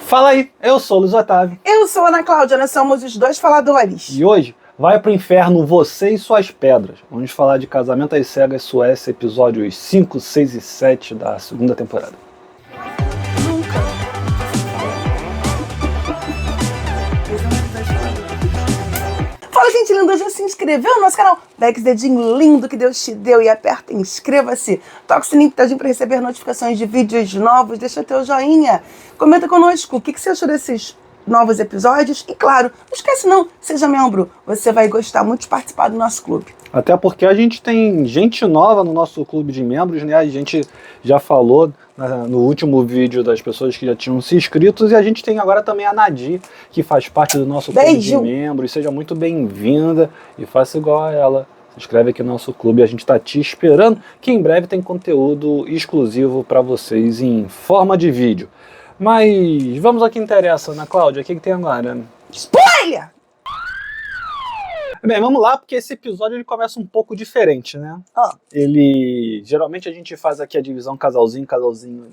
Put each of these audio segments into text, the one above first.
Fala aí, eu sou o Luiz Otávio. Eu sou a Ana Cláudia, nós somos os dois faladores. E hoje, vai pro inferno você e suas pedras. Vamos falar de Casamento às Cegas Suécia, episódios 5, 6 e 7 da segunda temporada. Fala, gente linda, já se inscreveu no nosso canal? Pega esse dedinho lindo que Deus te deu e aperta inscreva-se. Toca o sininho pitadinho para receber notificações de vídeos novos. Deixa teu joinha. Comenta conosco o que você achou desses novos episódios. E claro, não esquece não, seja membro. Você vai gostar muito de participar do nosso clube. Até porque a gente tem gente nova no nosso clube de membros, né? A gente já falou no último vídeo das pessoas que já tinham se inscritos, e a gente tem agora também a Nadir, que faz parte do nosso clube de membros. Seja muito bem-vinda e faça igual a ela. Se inscreve aqui no nosso clube, a gente está te esperando, que em breve tem conteúdo exclusivo para vocês em forma de vídeo. Mas vamos ao que interessa, Ana Cláudia, o que tem agora? Spoiler! Bem, vamos lá, porque esse episódio ele começa um pouco diferente, né? Geralmente a gente faz aqui a divisão casalzinho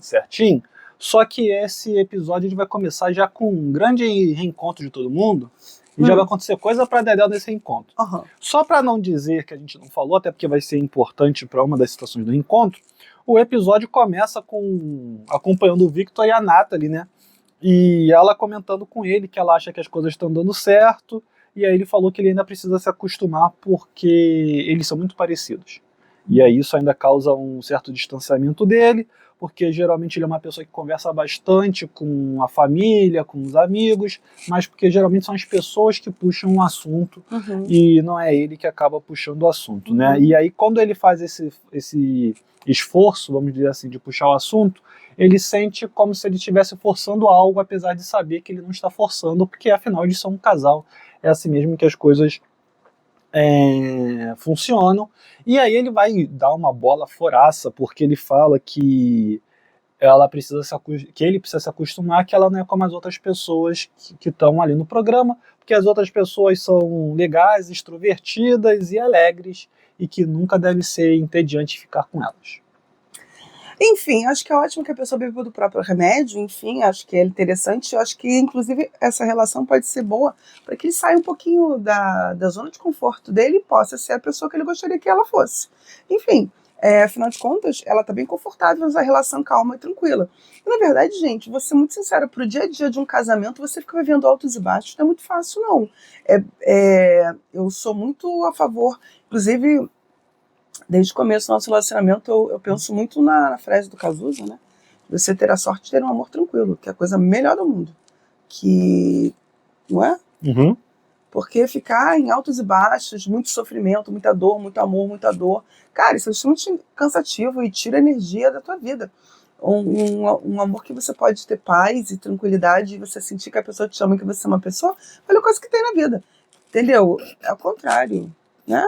certinho, só que esse episódio ele vai começar já com um grande reencontro de todo mundo, e já vai acontecer coisa pra dedéu nesse reencontro. Só pra não dizer que a gente não falou, até porque vai ser importante pra uma das situações do reencontro, o episódio começa acompanhando o Victor e a Natalie, né? E ela comentando com ele que ela acha que as coisas estão dando certo, e aí ele falou que ele ainda precisa se acostumar porque eles são muito parecidos. E aí isso ainda causa um certo distanciamento dele, porque geralmente ele é uma pessoa que conversa bastante com a família, com os amigos, mas porque geralmente são as pessoas que puxam um assunto e não é ele que acaba puxando o assunto, né? E aí quando ele faz esse esforço, vamos dizer assim, de puxar o assunto, ele sente como se ele estivesse forçando algo, apesar de saber que ele não está forçando, porque afinal eles são um casal. É assim mesmo que as coisas funcionam. E aí ele vai dar uma bola foraça, porque ele fala que ele precisa se acostumar que ela não é como as outras pessoas que estão ali no programa, porque as outras pessoas são legais, extrovertidas e alegres, e que nunca deve ser entediante ficar com elas. Enfim, acho que é ótimo que a pessoa beba do próprio remédio, enfim, acho que é interessante, eu acho que inclusive essa relação pode ser boa para que ele saia um pouquinho da zona de conforto dele e possa ser a pessoa que ele gostaria que ela fosse. Enfim, afinal de contas, ela está bem confortável nessa relação calma e tranquila. E, na verdade, gente, vou ser muito sincera, pro dia a dia de um casamento, você fica vivendo altos e baixos, não é muito fácil, não. Eu sou muito a favor, inclusive, desde o começo do nosso relacionamento, eu penso muito na frase do Cazuza, né? Você ter a sorte de ter um amor tranquilo, que é a coisa melhor do mundo. Não é? Porque ficar em altos e baixos, muito sofrimento, muita dor, muito amor, muita dor, cara, isso é extremamente cansativo e tira a energia da tua vida. Um amor que você pode ter paz e tranquilidade, e você sentir que a pessoa te ama e que você é uma pessoa, é a melhor coisa que tem na vida. Entendeu? É o contrário, né?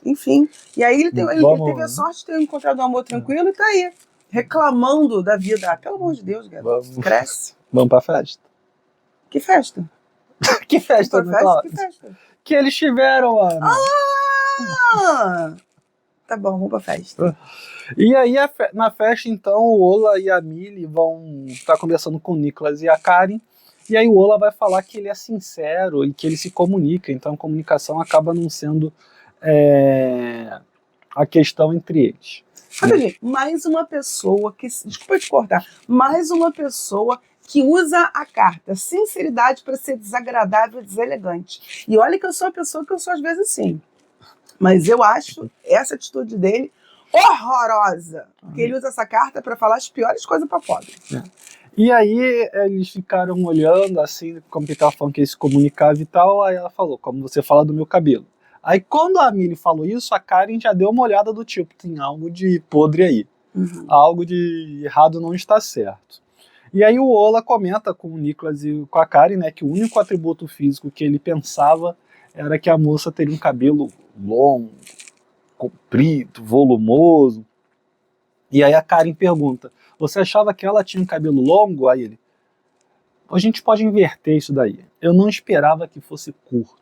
Enfim, e aí ele teve a sorte de ter encontrado um amor tranquilo e tá aí, reclamando da vida. Pelo amor de Deus, garoto, cresce. Vamos pra festa. Que festa? Que festa, Que festa? Que eles tiveram, Ana. Tá bom, vamos pra festa. E aí, na festa, então, o Ola e a Millie vão estar conversando com o Nicholas e a Karen. E aí o Ola vai falar que ele é sincero e que ele se comunica. Então a comunicação acaba não sendo a questão entre eles. Mais uma pessoa que... Desculpa te cortar. Mais uma pessoa que usa a carta sinceridade para ser desagradável e deselegante. E olha que eu sou uma pessoa que eu sou às vezes assim. Mas eu acho essa atitude dele horrorosa. Porque ele usa essa carta para falar as piores coisas para pobre. E aí eles ficaram olhando assim, como que ele estava falando que ele se comunicava e tal. Aí ela falou, como você fala do meu cabelo. Aí quando a Millie falou isso, a Karen já deu uma olhada do tipo, tem algo de podre aí. Algo de errado não está certo. E aí o Ola comenta com o Nicholas e com a Karen, né, que o único atributo físico que ele pensava era que a moça teria um cabelo longo, comprido, volumoso. E aí a Karen pergunta, você achava que ela tinha um cabelo longo? Aí ele, a gente pode inverter isso daí. Eu não esperava que fosse curto.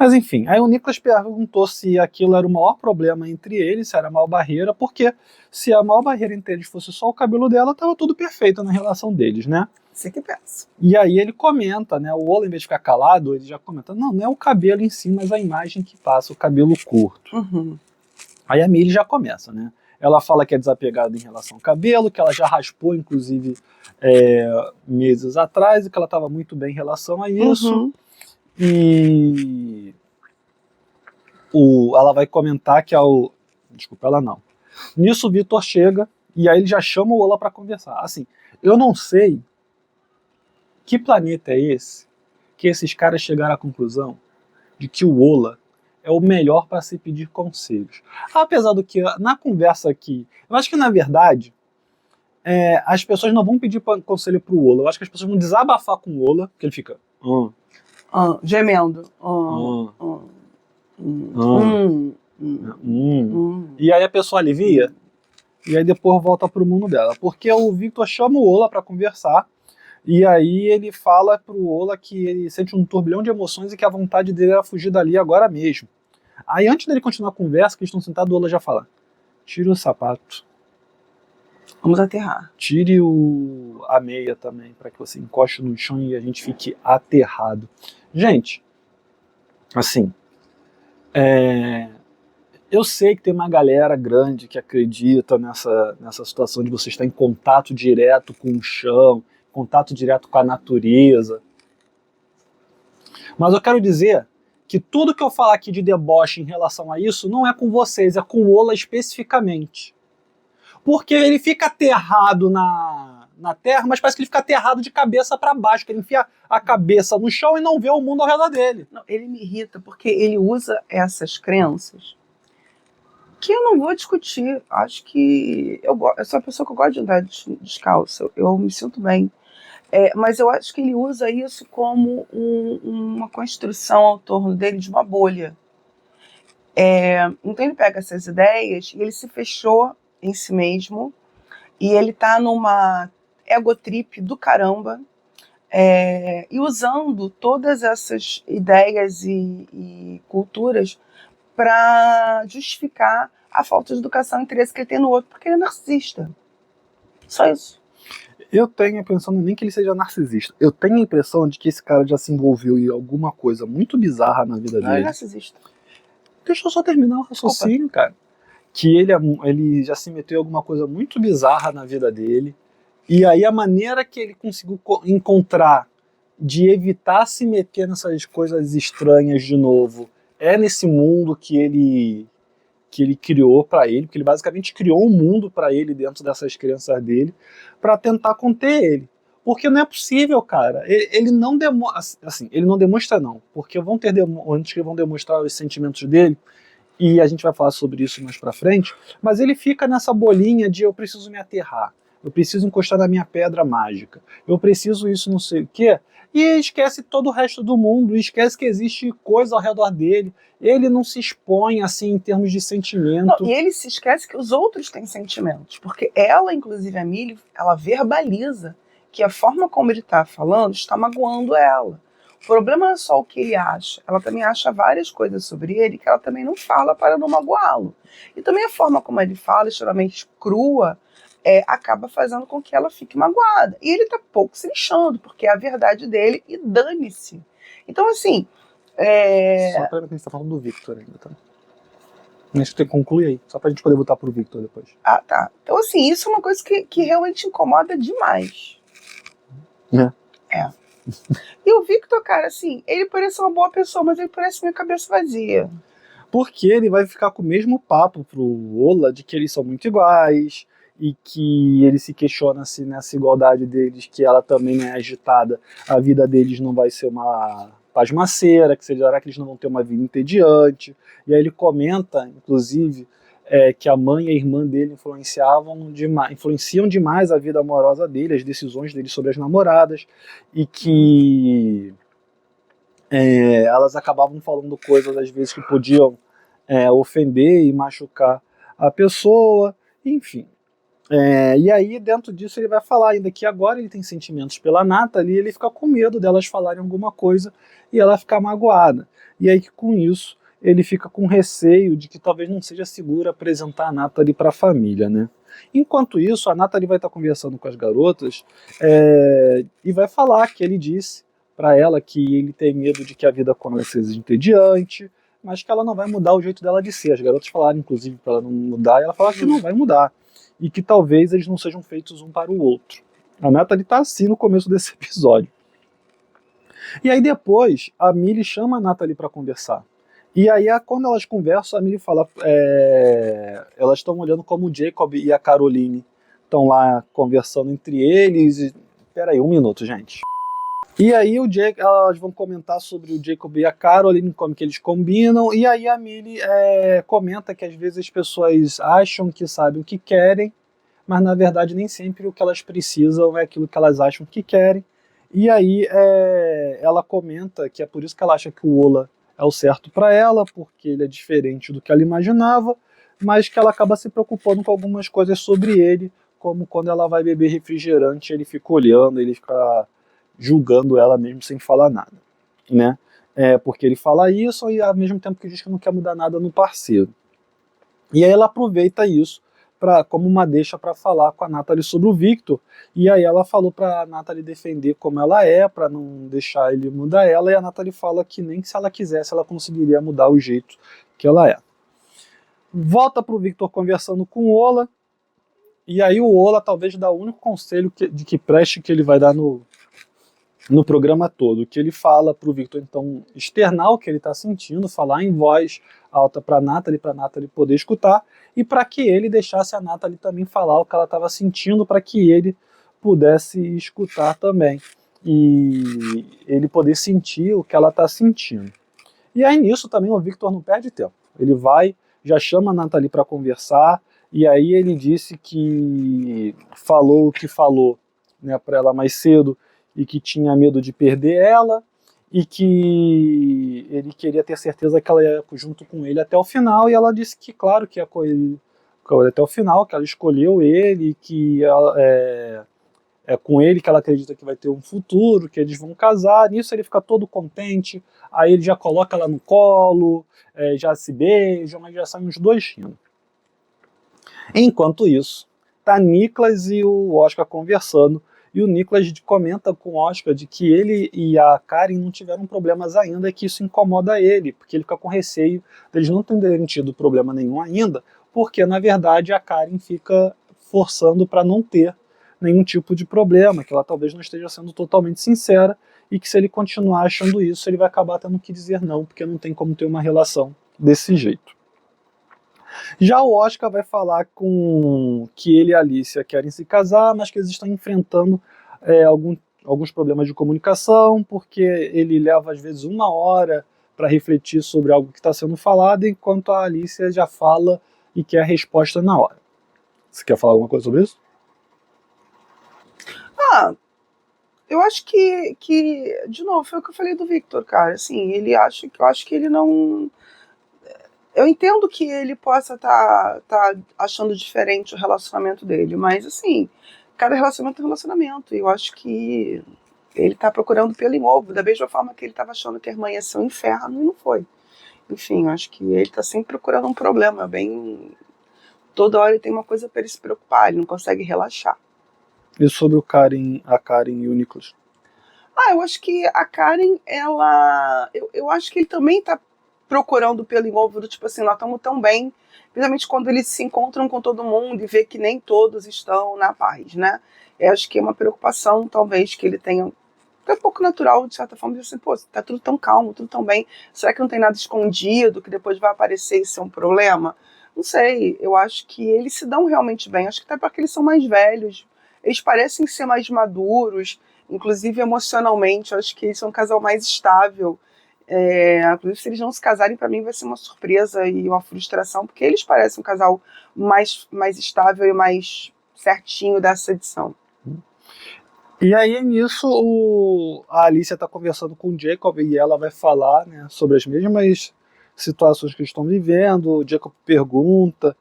Mas enfim, aí o Nicolas perguntou se aquilo era o maior problema entre eles, se era a maior barreira, porque se a maior barreira entre eles fosse só o cabelo dela, tava tudo perfeito na relação deles, né? Você que pensa. E aí ele comenta, né? O Ola, em vez de ficar calado, ele já comenta, não é o cabelo em si, mas a imagem que passa, o cabelo curto. Uhum. Aí a Millie já começa, né? Ela fala que é desapegada em relação ao cabelo, que ela já raspou, inclusive, meses atrás, e que ela estava muito bem em relação a isso. Uhum. E ela vai comentar que Desculpa, ela não. Nisso o Victor chega, e aí ele já chama o Ola para conversar. Assim, eu não sei que planeta é esse que esses caras chegaram à conclusão de que o Ola é o melhor para se pedir conselhos. Apesar do que, na conversa aqui, eu acho que, na verdade, as pessoas não vão pedir conselho pro Ola. Eu acho que as pessoas vão desabafar com o Ola, que ele fica... Gemendo. E aí a pessoa alivia, e aí depois volta pro mundo dela. Porque o Victor chama o Ola para conversar, e aí ele fala pro Ola que ele sente um turbilhão de emoções e que a vontade dele era fugir dali agora mesmo. Aí antes dele continuar a conversa, que eles estão sentados, o Ola já fala, tire o sapato. Vamos aterrar. Tire a meia também, para que você encoste no chão e a gente fique aterrado. Gente, assim, eu sei que tem uma galera grande que acredita nessa situação de você estar em contato direto com o chão, contato direto com a natureza. Mas eu quero dizer que tudo que eu falar aqui de deboche em relação a isso não é com vocês, é com o Ola especificamente. Porque ele fica aterrado na terra, mas parece que ele fica aterrado de cabeça para baixo, que ele enfia a cabeça no chão e não vê o mundo ao redor dele. Não, ele me irrita porque ele usa essas crenças que eu não vou discutir. Acho que eu sou uma pessoa que eu gosto de andar descalço, eu me sinto bem. Mas eu acho que ele usa isso como uma construção ao torno dele de uma bolha. Então ele pega essas ideias e ele se fechou em si mesmo e ele tá numa egotrip do caramba, e usando todas essas ideias e culturas para justificar a falta de educação e interesse que ele tem no outro, porque ele é narcisista. Só isso. Eu tenho a impressão, nem que ele seja narcisista, eu tenho a impressão de que esse cara já se envolveu em alguma coisa muito bizarra na vida dele. Não é narcisista. Deixa eu só terminar o raciocínio, cara. Que ele já se meteu em alguma coisa muito bizarra na vida dele, e aí a maneira que ele conseguiu encontrar de evitar se meter nessas coisas estranhas de novo é nesse mundo que ele criou para ele, porque ele basicamente criou um mundo para ele dentro dessas crenças dele, para tentar conter ele. Porque não é possível, cara. Ele não demonstra, assim, ele não demonstra não, porque vão ter demonstrantes que vão demonstrar os sentimentos dele, e a gente vai falar sobre isso mais pra frente, mas ele fica nessa bolinha de eu preciso me aterrar, eu preciso encostar na minha pedra mágica, eu preciso isso não sei o quê, e esquece todo o resto do mundo, esquece que existe coisa ao redor dele, ele não se expõe assim em termos de sentimento. Não, e ele se esquece que os outros têm sentimentos, porque ela, inclusive a Millie, ela verbaliza que a forma como ele está falando está magoando ela. O problema não é só o que ele acha, ela também acha várias coisas sobre ele que ela também não fala para não magoá-lo. E também a forma como ele fala, extremamente crua, acaba fazendo com que ela fique magoada. E ele tá pouco se lixando, porque é a verdade dele e dane-se. Então, assim... Só pra gente tá falando do Victor ainda, tá? Deixa eu concluir aí, só pra gente poder voltar pro Victor depois. Ah, tá. Então, assim, isso é uma coisa que realmente incomoda demais. E o Victor, cara, assim, ele parece uma boa pessoa, mas ele parece minha cabeça vazia. Porque ele vai ficar com o mesmo papo pro Ola de que eles são muito iguais e que ele se questiona se nessa igualdade deles, que ela também é agitada, a vida deles não vai ser uma pasmaceira, que será que eles não vão ter uma vida entediante. E aí ele comenta, inclusive, que a mãe e a irmã dele influenciam demais a vida amorosa dele, as decisões dele sobre as namoradas, e que elas acabavam falando coisas às vezes que podiam ofender e machucar a pessoa, enfim. E aí, dentro disso, ele vai falar ainda que agora ele tem sentimentos pela Natalie e ele fica com medo delas falarem alguma coisa e ela ficar magoada. E aí, que com isso, ele fica com receio de que talvez não seja seguro apresentar a Natalie para a família, né? Enquanto isso, a Natalie vai estar conversando com as garotas e vai falar que ele disse para ela que ele tem medo de que a vida comece a ser entediante, mas que ela não vai mudar o jeito dela de ser. As garotas falaram, inclusive, para ela não mudar, e ela fala que não vai mudar. E que talvez eles não sejam feitos um para o outro. A Natalie tá assim no começo desse episódio. E aí depois, a Millie chama a Natalie para conversar. E aí, quando elas conversam, a Millie fala... elas estão olhando como o Jacob e a Caroline estão lá conversando entre eles. Peraí, um minuto, gente. E aí elas vão comentar sobre o Jacob e a Caroline, como que eles combinam, e aí a Millie comenta que às vezes as pessoas acham que sabem o que querem, mas na verdade nem sempre o que elas precisam é aquilo que elas acham que querem. E aí ela comenta que é por isso que ela acha que o Ola é o certo para ela, porque ele é diferente do que ela imaginava, mas que ela acaba se preocupando com algumas coisas sobre ele, como quando ela vai beber refrigerante, ele fica olhando, ele fica julgando ela mesmo sem falar nada, né? Porque ele fala isso e ao mesmo tempo que diz que não quer mudar nada no parceiro. E aí ela aproveita isso como uma deixa para falar com a Natalie sobre o Victor, e aí ela falou para a Natalie defender como ela é, para não deixar ele mudar ela, e a Natalie fala que nem se ela quisesse ela conseguiria mudar o jeito que ela é. Volta pro Victor conversando com o Ola, e aí o Ola talvez dá o único conselho de que preste que ele vai dar no programa todo, que ele fala para o Victor então externar o que ele está sentindo, falar em voz alta para a Natalie poder escutar, e para que ele deixasse a Natalie também falar o que ela estava sentindo, para que ele pudesse escutar também, e ele poder sentir o que ela está sentindo. E aí nisso também o Victor não perde tempo, ele vai, já chama a Natalie para conversar, e aí ele disse que falou o que falou, né, para ela mais cedo, e que tinha medo de perder ela, e que ele queria ter certeza que ela ia junto com ele até o final, e ela disse que claro que ia com ele até o final, que ela escolheu ele, que é com ele que ela acredita que vai ter um futuro, que eles vão casar. Nisso ele fica todo contente, aí ele já coloca ela no colo, já se beijam, mas já saem os dois rindo. Enquanto isso, tá Nicholas e o Oscar conversando, e o Nicholas comenta com o Oscar de que ele e a Karen não tiveram problemas ainda e que isso incomoda ele, porque ele fica com receio deles não terem tido problema nenhum ainda, porque na verdade a Karen fica forçando para não ter nenhum tipo de problema, que ela talvez não esteja sendo totalmente sincera, e que se ele continuar achando isso, ele vai acabar tendo que dizer não, porque não tem como ter uma relação desse jeito. Já o Oscar vai falar que ele e a Alicia querem se casar, mas que eles estão enfrentando alguns problemas de comunicação, porque ele leva às vezes 1 hora para refletir sobre algo que está sendo falado, enquanto a Alicia já fala e quer a resposta na hora. Você quer falar alguma coisa sobre isso? Eu acho que de novo, foi o que eu falei do Victor, cara. Assim, eu acho que ele não... Eu entendo que ele possa tá achando diferente o relacionamento dele, mas assim, cada relacionamento é um relacionamento, e eu acho que ele tá procurando pelo imóvel, da mesma forma que ele estava achando que a irmã ia ser um inferno e não foi. Enfim, eu acho que ele tá sempre procurando um problema, toda hora ele tem uma coisa para ele se preocupar, ele não consegue relaxar. E sobre a Karen e o Nicholas? Eu acho que a Karen, eu acho que ele também tá procurando pelo envolvido, tipo assim, nós estamos tão bem, principalmente quando eles se encontram com todo mundo e vê que nem todos estão na paz, né? Eu acho que é uma preocupação, talvez, que ele tenha, é um pouco natural, de certa forma, de assim, pô, tá tudo tão calmo, tudo tão bem, será que não tem nada escondido, que depois vai aparecer e ser um problema? Não sei, eu acho que eles se dão realmente bem, acho que até porque eles são mais velhos, eles parecem ser mais maduros, inclusive emocionalmente, eu acho que eles são um casal mais estável. Inclusive, se eles não se casarem, para mim vai ser uma surpresa e uma frustração, porque eles parecem um casal mais estável e mais certinho dessa edição. E aí nisso a Alicia está conversando com o Jacob e ela vai falar, né, sobre as mesmas situações que eles estão vivendo. O Jacob pergunta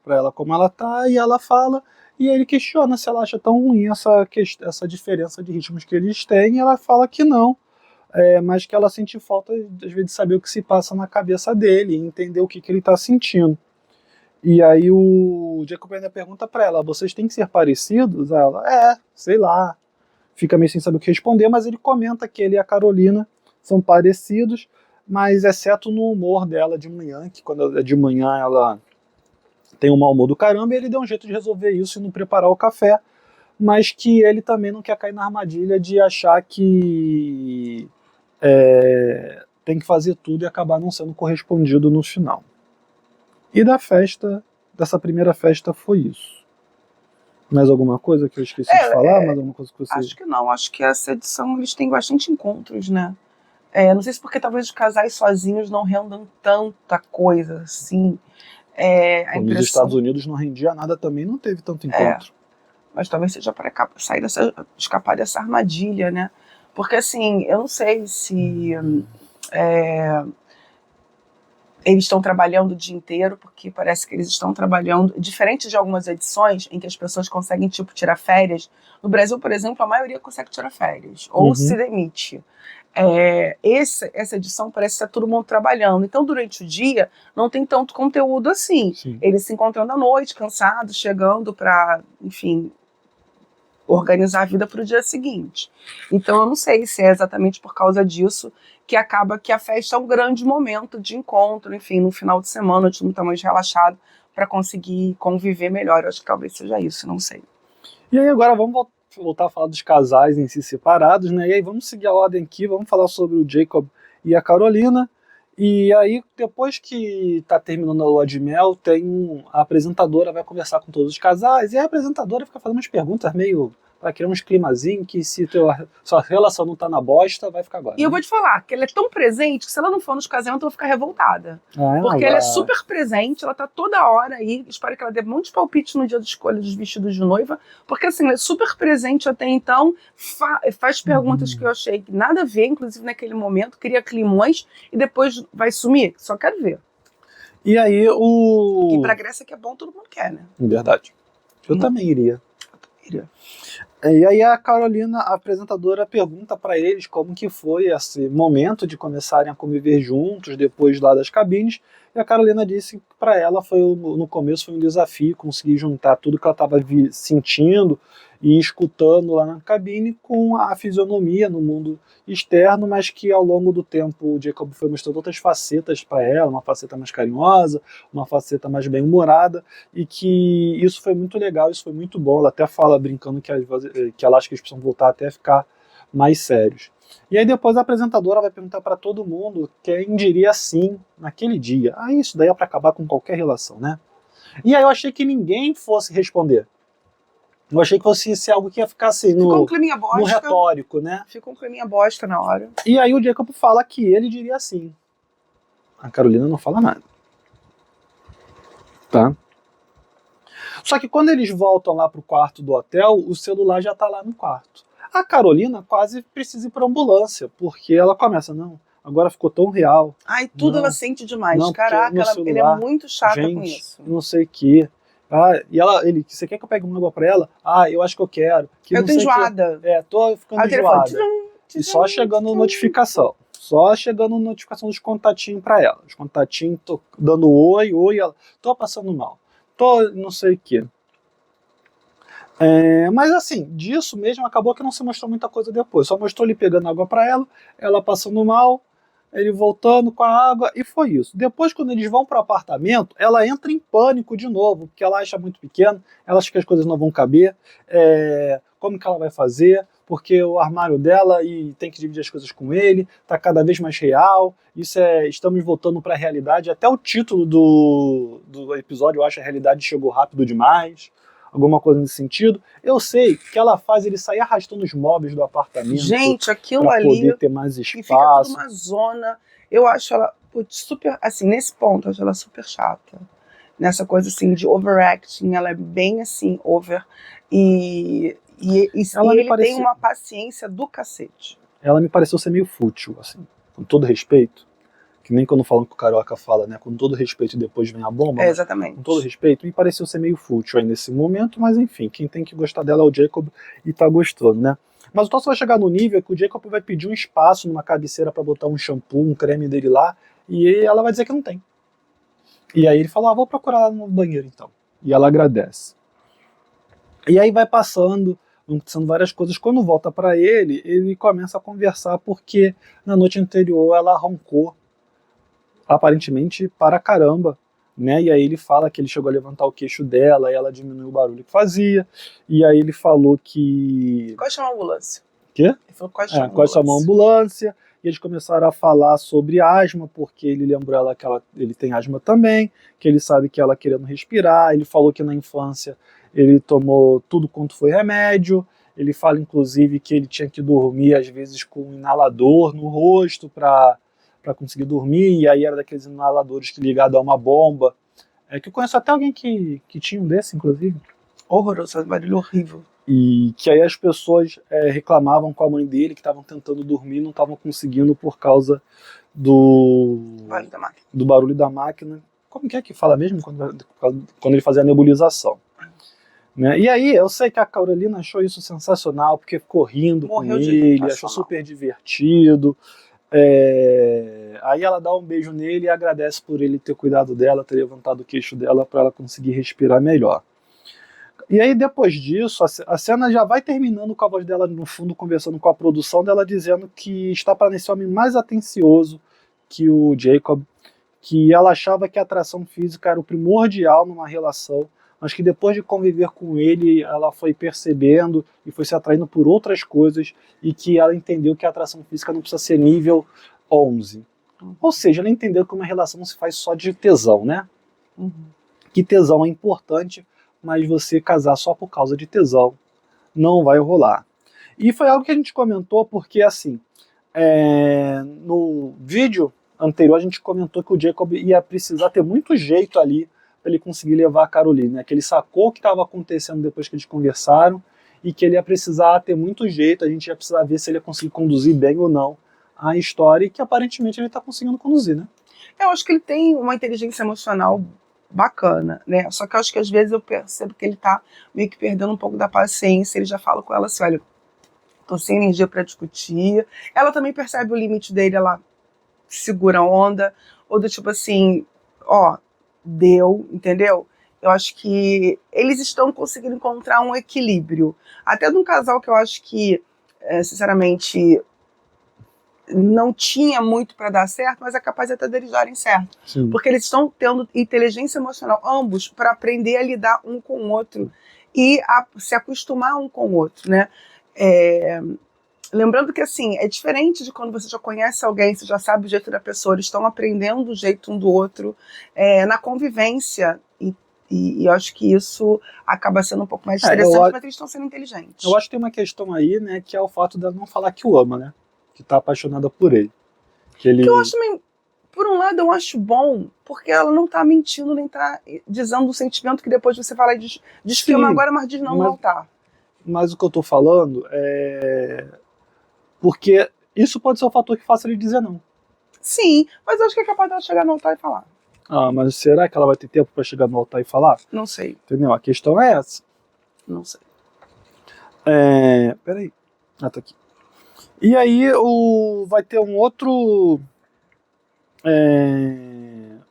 pra ela como ela tá, e ela fala, e ele questiona se ela acha tão ruim essa diferença de ritmos que eles têm, e ela fala que não, mas que ela sente falta, às vezes, de saber o que se passa na cabeça dele, e entender o que ele tá sentindo. E aí o Jacob ainda pergunta pra ela, vocês têm que ser parecidos? Ela, sei lá, fica meio sem saber o que responder, mas ele comenta que ele e a Carolina são parecidos, mas exceto no humor dela de manhã, que quando é de manhã ela tem um mau humor do caramba, e ele deu um jeito de resolver isso e não preparar o café, mas que ele também não quer cair na armadilha de achar que tem que fazer tudo e acabar não sendo correspondido no final. E dessa primeira festa foi isso. Mais alguma coisa que eu esqueci de falar? Mais alguma coisa que você... Acho que não, acho que essa edição eles têm bastante encontros, né? Não sei se porque talvez os casais sozinhos não rendam tanta coisa assim. Nos Estados Unidos não rendia nada também, não teve tanto encontro. Mas talvez seja para escapar dessa armadilha, né? Porque assim, eu não sei se eles estão trabalhando o dia inteiro, porque parece que eles estão trabalhando, diferente de algumas edições em que as pessoas conseguem, tipo, tirar férias. No Brasil, por exemplo, a maioria consegue tirar férias, ou se demite. Essa edição parece que está todo mundo trabalhando, então durante o dia não tem tanto conteúdo assim. Sim. Eles se encontrando à noite, cansados, chegando para, enfim, organizar a vida para o dia seguinte. Então eu não sei se é exatamente por causa disso que acaba que a festa é um grande momento de encontro, enfim, no final de semana, a gente não está mais relaxado para conseguir conviver melhor. Eu acho que talvez seja isso, não sei. E aí agora vamos voltar a falar dos casais em si separados, né? E aí vamos seguir a ordem aqui, vamos falar sobre o Jacob e a Carolina. E aí, depois que tá terminando a lua de mel, a apresentadora vai conversar com todos os casais, e a apresentadora fica fazendo umas perguntas meio pra criar uns climazinhos que se sua relação não tá na bosta, vai ficar agora. E eu vou te falar que ela é tão presente que se ela não for nos casamentos, eu vou ficar revoltada. Porque ela é super presente, ela tá toda hora aí, espero que ela dê muitos palpites no dia da escolha dos vestidos de noiva, porque assim, ela é super presente até então, faz perguntas que eu achei que nada a ver, inclusive naquele momento, cria climões e depois vai sumir. Só quero ver. E aí E pra Grécia que é bom, todo mundo quer, né? Verdade. Eu também iria. E aí a Carolina, a apresentadora, pergunta para eles como que foi esse momento de começarem a conviver juntos depois lá das cabines, e a Carolina disse que para ela no começo foi um desafio conseguir juntar tudo que ela estava sentindo e escutando lá na cabine com a fisionomia no mundo externo, mas que ao longo do tempo o Jacob foi mostrando outras facetas para ela, uma faceta mais carinhosa, uma faceta mais bem-humorada, e que isso foi muito legal, isso foi muito bom. Ela até fala brincando que ela acha que eles precisam voltar até a ficar mais sérios. E aí depois a apresentadora vai perguntar para todo mundo quem diria sim naquele dia. Isso daí é para acabar com qualquer relação, né? E aí eu achei que ninguém fosse responder. Eu achei que fosse ser algo que ia ficar assim no retórico, né? Fica um climinha bosta na hora. E aí o Jacob fala que ele diria sim. A Carolina não fala nada. Tá? Só que quando eles voltam lá pro quarto do hotel, o celular já tá lá no quarto. A Carolina quase precisa ir pra ambulância, porque ela começa, não, agora ficou tão real. Tudo ela sente demais. Caraca, ele é muito chata com isso. Não sei o quê. E você quer que eu pegue uma água pra ela? Eu acho que eu quero. Eu tô enjoada. Tô ficando enjoada. E só chegando notificação. Só chegando notificação dos contatinhos pra ela. Os contatinhos, tô dando oi, ela, tô passando mal. Tô não sei o quê. Mas assim, disso mesmo acabou que não se mostrou muita coisa depois. Só mostrou ele pegando água pra ela passando mal, ele voltando com a água, e foi isso. Depois, quando eles vão pro apartamento, ela entra em pânico de novo, porque ela acha muito pequeno, ela acha que as coisas não vão caber, como que ela vai fazer, porque o armário dela e tem que dividir as coisas com ele, tá cada vez mais real, estamos voltando para a realidade, até o título do episódio, eu acho, a realidade chegou rápido demais, alguma coisa nesse sentido. Eu sei que ela faz ele sair arrastando os móveis do apartamento. Gente, aquilo pra ali poder ter mais espaço. E fica tudo uma zona. Eu acho ela super, assim, nesse ponto, eu acho ela super chata. Nessa coisa assim de overacting, ela é bem assim, over. E ele tem uma paciência do cacete. Ela me pareceu ser meio fútil, assim, com todo respeito. que nem quando falam que o Carioca fala, né, com todo respeito e depois vem a bomba, exatamente. Com todo respeito, me pareceu ser meio fútil aí nesse momento, mas enfim, quem tem que gostar dela é o Jacob e tá gostando, né. Mas o troço vai chegar no nível que o Jacob vai pedir um espaço numa cabeceira para botar um shampoo, um creme dele lá, e ela vai dizer que não tem. E aí ele fala, vou procurar lá no banheiro então. E ela agradece. E aí vai passando, acontecendo várias coisas. Quando volta para ele começa a conversar porque na noite anterior ela roncou, aparentemente para caramba, né? E aí ele fala que ele chegou a levantar o queixo dela e ela diminuiu o barulho que fazia. E aí ele falou que... Quase chamar a ambulância. Quê? Ele falou quase chamar a ambulância. E eles começaram a falar sobre asma, porque ele lembrou ela que ele tem asma também, que ele sabe que ela querendo respirar. Ele falou que na infância ele tomou tudo quanto foi remédio. Ele fala, inclusive, que ele tinha que dormir, às vezes, com um inalador no rosto para conseguir dormir, e aí era daqueles inaladores que ligado a uma bomba. Que eu conheço até alguém que tinha um desse, inclusive. Horroroso, barulho horrível. E que aí as pessoas reclamavam com a mãe dele que estavam tentando dormir e não estavam conseguindo por causa do barulho da máquina. Como que é que fala mesmo quando ele fazia a nebulização? Né? E aí eu sei que a Carolina achou isso sensacional, porque ficou rindo com ele, achou super divertido. Aí ela dá um beijo nele e agradece por ele ter cuidado dela, ter levantado o queixo dela para ela conseguir respirar melhor. E aí depois disso, a cena já vai terminando com a voz dela no fundo conversando com a produção dela, dizendo que está para esse homem mais atencioso que o Jacob, que ela achava que a atração física era o primordial numa relação, mas que depois de conviver com ele, ela foi percebendo e foi se atraindo por outras coisas, e que ela entendeu que a atração física não precisa ser nível 11. Ou seja, ela entendeu que uma relação não se faz só de tesão, né? Que tesão é importante, mas você casar só por causa de tesão não vai rolar. E foi algo que a gente comentou porque, assim, no vídeo anterior a gente comentou que o Jacob ia precisar ter muito jeito ali para ele conseguir levar a Caroline, né? Que ele sacou o que estava acontecendo depois que eles conversaram e que ele ia precisar ter muito jeito, a gente ia precisar ver se ele ia conseguir conduzir bem ou não a história, e que aparentemente ele está conseguindo conduzir, né? Eu acho que ele tem uma inteligência emocional bacana, né? Só que eu acho que às vezes eu percebo que ele tá meio que perdendo um pouco da paciência. Ele já fala com ela assim, olha, tô sem energia para discutir. Ela também percebe o limite dele, ela segura a onda, ou do tipo assim, deu, entendeu? Eu acho que eles estão conseguindo encontrar um equilíbrio. Até de um casal que eu acho que, sinceramente, não tinha muito para dar certo, mas é capaz até deles darem certo. Sim. Porque eles estão tendo inteligência emocional, ambos, para aprender a lidar um com o outro e a se acostumar um com o outro, né? Lembrando que, assim, é diferente de quando você já conhece alguém, você já sabe o jeito da pessoa, eles estão aprendendo o jeito um do outro na convivência, e eu acho que isso acaba sendo um pouco mais interessante, mas eles estão sendo inteligentes. Eu acho que tem uma questão aí, né, que é o fato dela não falar que o ama, né? Que tá apaixonada por ele. Que eu acho também, por um lado, eu acho bom, porque ela não tá mentindo, nem tá dizendo um sentimento que depois você fala e desfilma agora, mas diz não tá. Mas o que eu tô falando porque isso pode ser um fator que faça ele dizer não. Sim, mas eu acho que é capaz dela chegar no altar e falar. Mas será que ela vai ter tempo para chegar no altar e falar? Não sei. Entendeu? A questão é essa. Não sei. Peraí. Tá aqui. E aí vai ter um outro...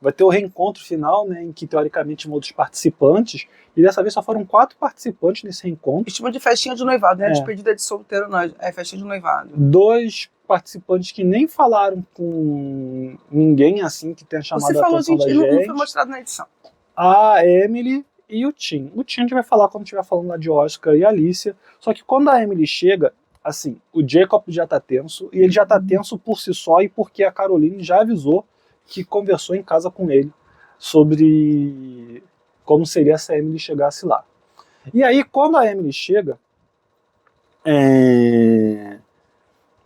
vai ter o reencontro final, né, em que teoricamente tinham outros participantes, e dessa vez só foram 4 participantes nesse reencontro. Chama de festinha de noivado, né? Despedida de solteiro, não, é festinha de noivado. 2 participantes que nem falaram com ninguém, assim, que tenha chamado a atenção da gente. Não foi mostrado na edição. A Emily e o Tim. O Tim a gente vai falar quando estiver falando lá de Oscar e Alicia, só que quando a Emily chega, assim, o Jacob já tá tenso, e ele já tá tenso por si só e porque a Caroline já avisou que conversou em casa com ele sobre como seria se a Emily chegasse lá. E aí, quando a Emily chega...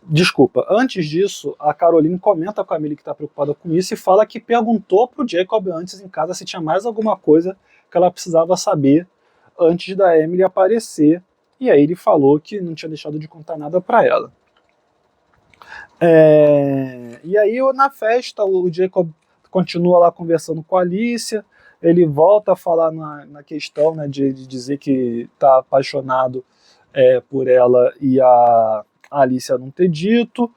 Desculpa, antes disso, a Caroline comenta com a Emily que está preocupada com isso e fala que perguntou pro Jacob antes em casa se tinha mais alguma coisa que ela precisava saber antes da Emily aparecer, e aí ele falou que não tinha deixado de contar nada para ela. E aí, na festa, o Jacob continua lá conversando com a Alicia, ele volta a falar na questão, né, de dizer que está apaixonado por ela e a Alicia não ter dito,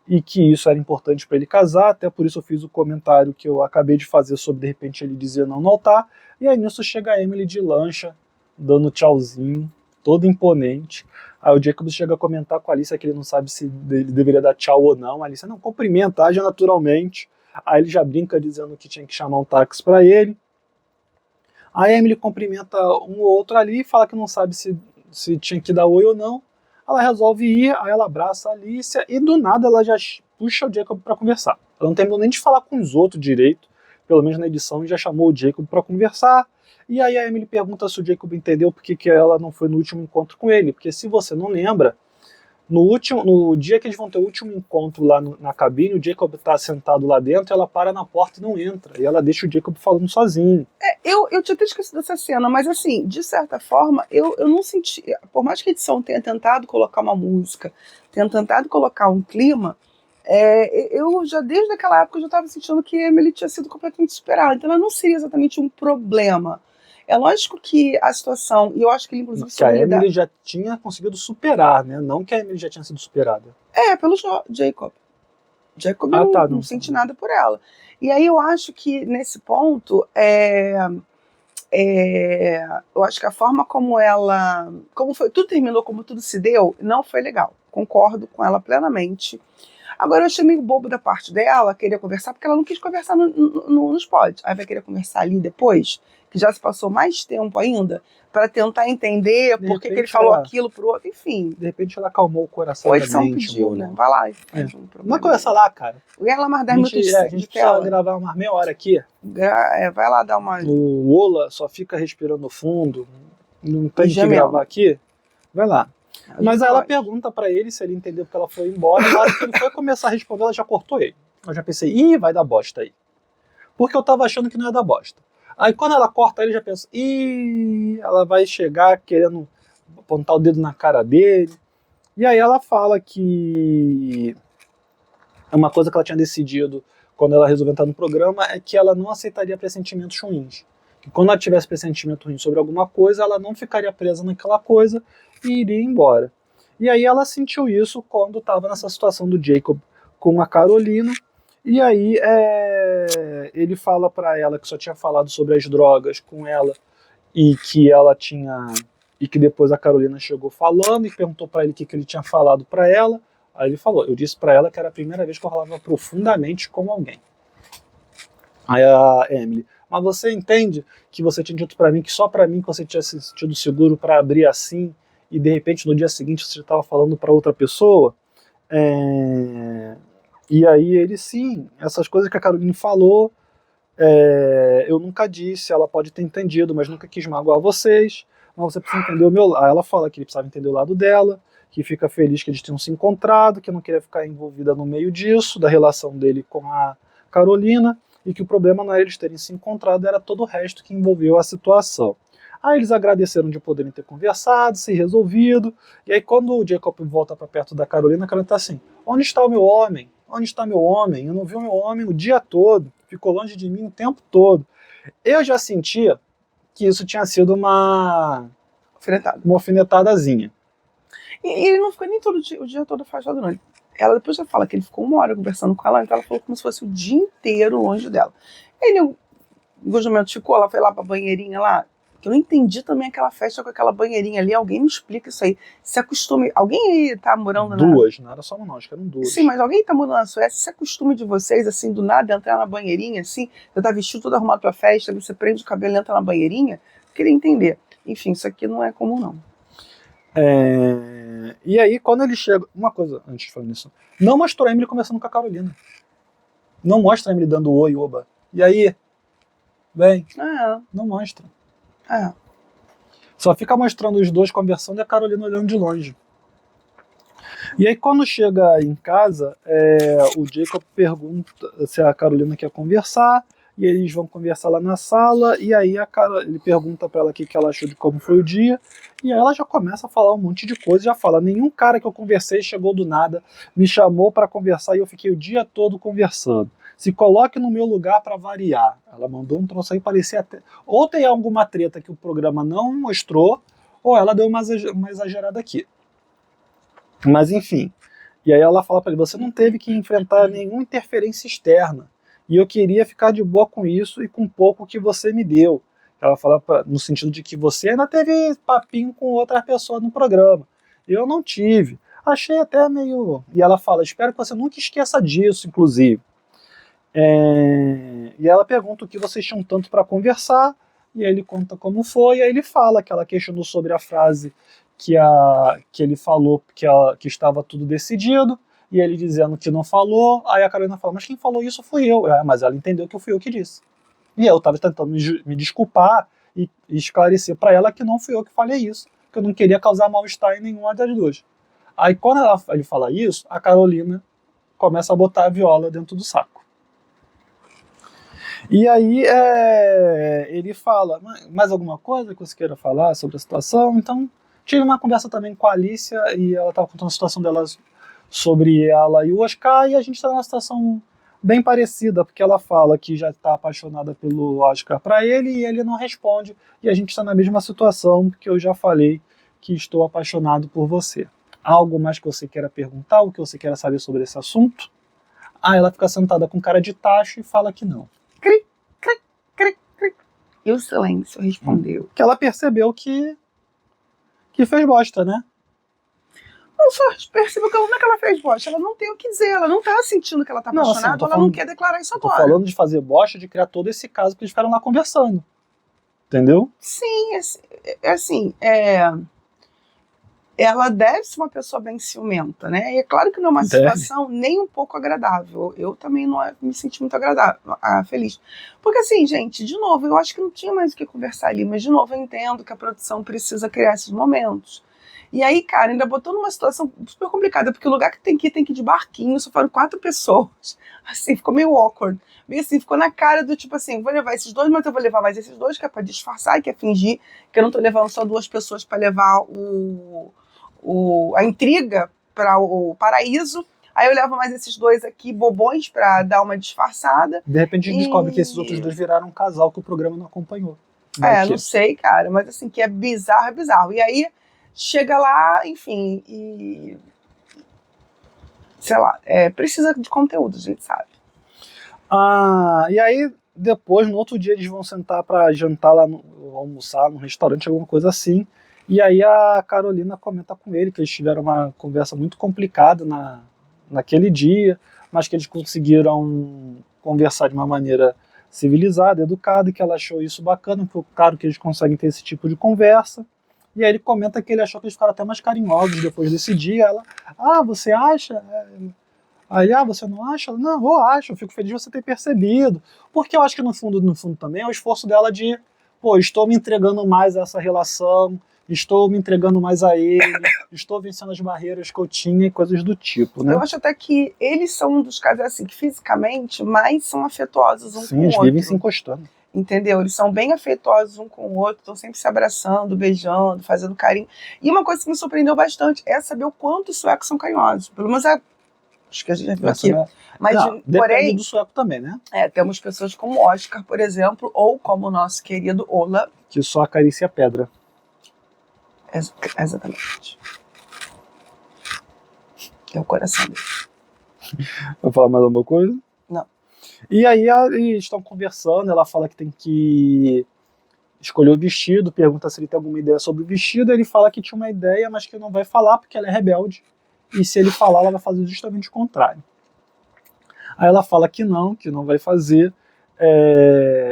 e que isso era importante para ele casar, até por isso eu fiz o comentário que eu acabei de fazer sobre, de repente, ele dizer não no altar, e aí nisso chega a Emily de lancha, dando tchauzinho, todo imponente. Aí o Jacob chega a comentar com a Alicia que ele não sabe se ele deveria dar tchau ou não. A Alicia não cumprimenta, age naturalmente. Aí ele já brinca dizendo que tinha que chamar um táxi para ele. Aí a Emily cumprimenta um ou outro ali e fala que não sabe se tinha que dar oi ou não. Ela resolve ir, aí ela abraça a Alicia e do nada ela já puxa o Jacob para conversar. Ela não terminou nem de falar com os outros direito, pelo menos na edição, e já chamou o Jacob para conversar. E aí a Emily pergunta se o Jacob entendeu porque que ela não foi no último encontro com ele, porque se você não lembra, no dia que eles vão ter o último encontro lá na cabine, o Jacob está sentado lá dentro, ela para na porta e não entra, e ela deixa o Jacob falando sozinho. Eu tinha até esquecido dessa cena, mas assim, de certa forma, eu não senti, por mais que a edição tenha tentado colocar uma música, tenha tentado colocar um clima, eu já, desde aquela época, eu já estava sentindo que a Emily tinha sido completamente superada, então ela não seria exatamente um problema. É lógico que a situação, e eu acho que ele, inclusive... Que a Emily já tinha conseguido superar, né? Não que a Emily já tinha sido superada. Pelo Jacob. Jacob não sente nada por ela. E aí eu acho que, nesse ponto, eu acho que a forma como ela... tudo terminou, como tudo se deu, não foi legal. Concordo com ela plenamente. Agora eu achei meio bobo da parte dela querer conversar, porque ela não quis conversar nos pods. Aí vai querer conversar ali depois, que já se passou mais tempo ainda, para tentar entender por que ele falou aquilo pro outro, enfim. De repente ela acalmou o coração da mente. Ou ele pediu, né? Vai lá e faz um problema. Vamos conversar lá, cara. Vai lá mais 10 minutos de A gente precisa gravar umas meia hora aqui. Vai lá dar uma... O Ola só fica respirando fundo, não tem que gravar aqui. Vai lá. Mas aí ela pergunta pra ele se ele entendeu porque ela foi embora. Na hora que ele foi começar a responder, ela já cortou ele. Eu já pensei, vai dar bosta aí. Porque eu tava achando que não ia dar bosta. Aí quando ela corta ele, já pensa, ela vai chegar querendo apontar o dedo na cara dele. E aí ela fala que uma coisa que ela tinha decidido quando ela resolveu entrar no programa é que ela não aceitaria pressentimentos ruins. Que quando ela tivesse pressentimento ruim sobre alguma coisa, ela não ficaria presa naquela coisa e iria embora. E aí ela sentiu isso quando estava nessa situação do Jacob com a Carolina. E aí ele fala para ela que só tinha falado sobre as drogas com ela e que ela tinha... E que depois a Carolina chegou falando e perguntou para ele o que ele tinha falado para ela. Aí ele falou, eu disse para ela que era a primeira vez que eu falava profundamente com alguém. Aí a Emily, mas você entende que você tinha dito para mim que só para mim que você tinha se sentido seguro para abrir assim e de repente no dia seguinte você já estava falando para outra pessoa? E aí ele, sim, essas coisas que a Carolina falou, eu nunca disse, ela pode ter entendido, mas nunca quis magoar vocês, mas você precisa entender o meu lado. Aí ela fala que ele precisava entender o lado dela, que fica feliz que eles tenham se encontrado, que não queria ficar envolvida no meio disso, da relação dele com a Carolina, e que o problema não era eles terem se encontrado, era todo o resto que envolveu a situação. Aí eles agradeceram de poderem ter conversado, se resolvido, e aí quando o Jacob volta para perto da Carolina, a Carolina está assim, onde está o meu homem? Onde está meu homem? Eu não vi o meu homem o dia todo, ficou longe de mim o tempo todo. Eu já sentia que isso tinha sido uma alfinetadazinha. E ele não ficou nem o dia todo afastado, não. Ela depois já fala que ele ficou 1 hora conversando com ela, então ela falou como se fosse o dia inteiro longe dela. Ele, em alguns momentos, ficou, ela foi lá pra banheirinha lá, que eu não entendi também aquela festa com aquela banheirinha ali, alguém me explica isso aí. Se acostume, alguém aí tá morando Duas, não era só uma não, acho que eram duas. Sim, mas alguém tá morando na Suécia, se acostume de vocês, assim, do nada, entrar na banheirinha, assim, você tá vestido todo arrumado pra festa, você prende o cabelo e entra na banheirinha, eu queria entender. Enfim, isso aqui não é comum, não. E aí, quando ele chega... Uma coisa, antes de falar nisso. Não mostrou a Emily conversando com a Carolina. Não mostra a Emily dando oi, oba. E aí? Bem, não mostra. Só fica mostrando os dois conversando e a Carolina olhando de longe. E aí, quando chega em casa, o Jacob pergunta se a Carolina quer conversar. e eles vão conversar lá na sala, e aí ele pergunta pra ela o que ela achou de como foi o dia, e aí ela já começa a falar um monte de coisa, já fala, nenhum cara que eu conversei chegou do nada, me chamou pra conversar e eu fiquei o dia todo conversando. Se coloque no meu lugar pra variar. Ela mandou um troço aí, parecia até... Ou tem alguma treta que o programa não mostrou, ou ela deu uma exagerada aqui. Mas enfim. E aí ela fala pra ele, você não teve que enfrentar nenhuma interferência externa. E eu queria ficar de boa com isso e com pouco que você me deu. Ela fala no sentido de que você ainda teve papinho com outra pessoa no programa. Eu não tive. Achei até meio... E ela fala, espero que você nunca esqueça disso, inclusive. E ela pergunta o que vocês tinham tanto para conversar, e aí ele conta como foi, e aí ele fala que ela questionou sobre a frase que ele falou que estava tudo decidido, e ele dizendo que não falou, aí a Carolina fala, mas quem falou isso fui eu. Mas ela entendeu que fui eu que disse. E eu estava tentando me desculpar e esclarecer para ela que não fui eu que falei isso, que eu não queria causar mal-estar em nenhuma das duas. Aí quando ele fala isso, a Carolina começa a botar a viola dentro do saco. E aí ele fala, mais alguma coisa que você queira falar sobre a situação? Então, tive uma conversa também com a Alicia, e ela estava contando a situação dela sobre ela e o Oscar, e a gente está numa situação bem parecida, porque ela fala que já está apaixonada pelo Oscar para ele, e ele não responde, e a gente está na mesma situação que eu já falei, que estou apaixonado por você. Há algo mais que você queira perguntar, o que você queira saber sobre esse assunto? Ela fica sentada com cara de tacho e fala que não. Cri, cri, cri, cri. E o silêncio respondeu. Que ela percebeu que fez bosta, né? Não só percebeu que não é que ela fez bosta, ela não tem o que dizer, ela não tá sentindo que ela tá apaixonada, ou ela não quer declarar isso agora. Tô falando de fazer bosta, de criar todo esse caso que eles ficaram lá conversando. Entendeu? Sim, ela deve ser uma pessoa bem ciumenta, né? E é claro que não é uma situação nem um pouco agradável. Eu também não me senti muito feliz. Porque assim, gente, de novo, eu acho que não tinha mais o que conversar ali, mas de novo eu entendo que a produção precisa criar esses momentos. E aí, cara, ainda botou numa situação super complicada, porque o lugar que tem que ir de barquinho, só foram 4 pessoas. Assim, ficou meio awkward. Meio assim, ficou na cara do tipo assim, vou levar esses dois, mas eu vou levar mais esses dois, que é pra disfarçar, que é fingir que eu não tô levando só 2 pessoas pra levar a intriga para o paraíso. Aí eu levo mais esses 2 aqui, bobões, pra dar uma disfarçada. De repente a gente descobre que esses outros 2 viraram um casal que o programa não acompanhou. Não sei, cara, mas assim, que é bizarro, é bizarro. E aí, chega lá, enfim, e... sei lá, precisa de conteúdo, a gente sabe. E aí, depois, no outro dia, eles vão sentar pra jantar lá, almoçar num restaurante, alguma coisa assim. E aí a Carolina comenta com ele que eles tiveram uma conversa muito complicada naquele dia, mas que eles conseguiram conversar de uma maneira civilizada, educada, e que ela achou isso bacana, porque claro que eles conseguem ter esse tipo de conversa. E aí ele comenta que ele achou que eles ficaram até mais carinhosos depois desse dia. Ela, você acha? Aí, você não acha? Não, eu acho, eu fico feliz de você ter percebido. Porque eu acho que no fundo também é o esforço dela de, estou me entregando mais a essa relação, estou me entregando mais a ele, estou vencendo as barreiras que eu tinha e coisas do tipo, né? Eu acho até que eles são um dos casais assim, que fisicamente mais são afetuosos um com o outro. Sim, eles vivem se encostando. Entendeu? Eles são bem afetuosos um com o outro, estão sempre se abraçando, beijando, fazendo carinho. E uma coisa que me surpreendeu bastante é saber o quanto os suecos são carinhosos. Pelo menos acho que a gente já viu aqui. Mas, depende do sueco também, né? Temos pessoas como o Oscar, por exemplo, ou como o nosso querido Ola. Que só acaricia a pedra. Exatamente. É o coração dele. Vou falar mais alguma coisa? Não. E aí eles estão conversando, ela fala que tem que escolher o vestido, pergunta se ele tem alguma ideia sobre o vestido, ele fala que tinha uma ideia, mas que não vai falar porque ela é rebelde, e se ele falar, ela vai fazer justamente o contrário. Aí ela fala que não vai fazer,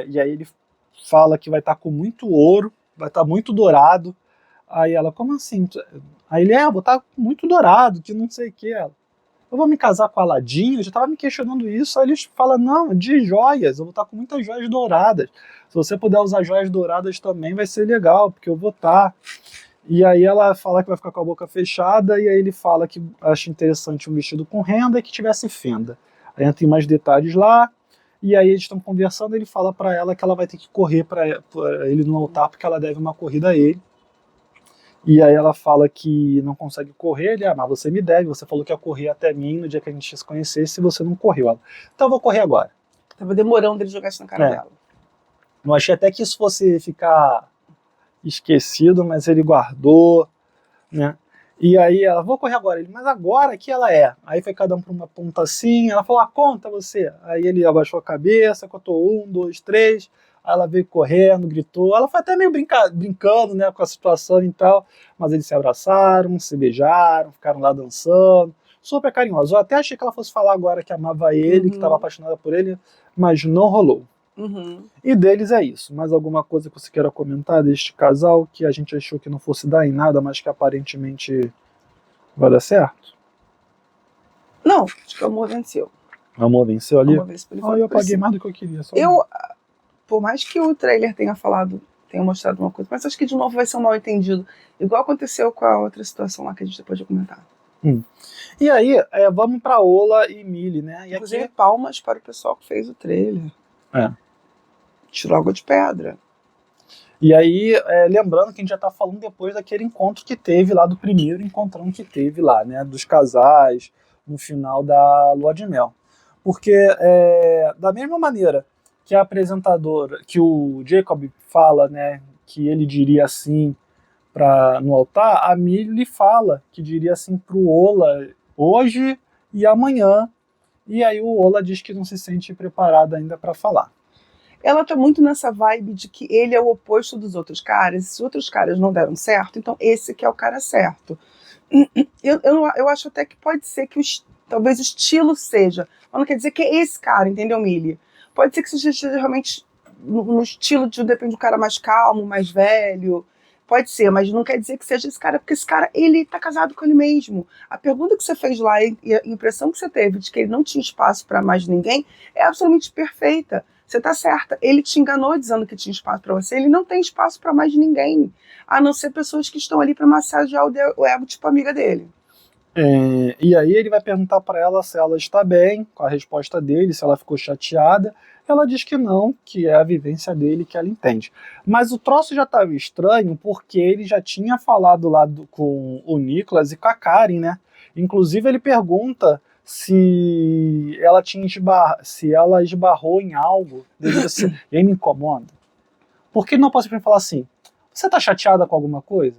e aí ele fala que vai estar com muito ouro, vai estar muito dourado. Aí ela, como assim? Aí ele, vou estar muito dourado, que não sei o que. Eu vou me casar com a Aladdin? Eu já estava me questionando isso. Aí eles falam, não, de joias, eu vou estar com muitas joias douradas. Se você puder usar joias douradas também vai ser legal, porque eu vou estar. E aí ela fala que vai ficar com a boca fechada, e aí ele fala que acha interessante um vestido com renda e que tivesse fenda. Aí tem mais detalhes lá, E aí eles estão conversando, ele fala pra ela que ela vai ter que correr pra ele no altar, porque ela deve uma corrida a ele. E aí ela fala que não consegue correr, ele, mas você me deve, você falou que ia correr até mim no dia que a gente se conhecesse, se você não correu. Ela, então eu vou correr agora. Tava demorando ele jogar isso na cara dela. Eu achei até que isso fosse ficar esquecido, mas ele guardou, né? E aí ela, vou correr agora. Ele, mas agora que ela é? Aí foi cada um para uma ponta assim, ela falou, conta você. Aí ele abaixou a cabeça, contou 1, 2, 3, aí ela veio correndo, gritou, ela foi até meio brincando, né, com a situação e tal, mas eles se abraçaram, se beijaram, ficaram lá dançando, super carinhosos. Eu até achei que ela fosse falar agora que amava ele, que estava apaixonada por ele, mas não rolou. E deles é isso. Mais alguma coisa que você queira comentar deste casal que a gente achou que não fosse dar em nada, mas que aparentemente vai dar certo? Não, acho que o amor venceu. O amor venceu ali? Eu apaguei mais do que eu queria. Por mais que o trailer tenha mostrado uma coisa, mas acho que de novo vai ser um mal entendido. Igual aconteceu com a outra situação lá que a gente depois vai comentar. E aí, vamos pra Ola e Millie, né? E inclusive, palmas para o pessoal que fez o trailer. Tirou água de pedra. E aí, lembrando que a gente já tá falando depois daquele encontro que teve lá, do primeiro encontrão que teve lá, né? Dos casais, no final da lua de mel. Porque, da mesma maneira que a apresentadora, que o Jacob fala, né? Que ele diria assim no altar, a Millie fala que diria assim pro Ola hoje e amanhã. E aí o Ola diz que não se sente preparado ainda para falar. Ela tá muito nessa vibe de que ele é o oposto dos outros caras. Se os outros caras não deram certo, então esse que é o cara certo. Eu acho até que pode ser que talvez o estilo seja, mas não quer dizer que é esse cara, entendeu, Millie? Pode ser que seja realmente no estilo de, depende do cara mais calmo, mais velho. Pode ser, mas não quer dizer que seja esse cara, porque esse cara, ele tá casado com ele mesmo. A pergunta que você fez lá e a impressão que você teve de que ele não tinha espaço para mais ninguém é absolutamente perfeita. Você tá certa. Ele te enganou dizendo que tinha espaço para você. Ele não tem espaço para mais ninguém, a não ser pessoas que estão ali para massagear o ego, tipo amiga dele. E aí ele vai perguntar para ela se ela está bem, com a resposta dele, se ela ficou chateada. Ela diz que não, que é a vivência dele, que ela entende. Mas o troço já estava estranho porque ele já tinha falado lá com o Nicholas e com a Karen, né? Inclusive ele pergunta se ela esbarrou em algo. E aí me incomoda. Por que não posso falar assim? Você está chateada com alguma coisa?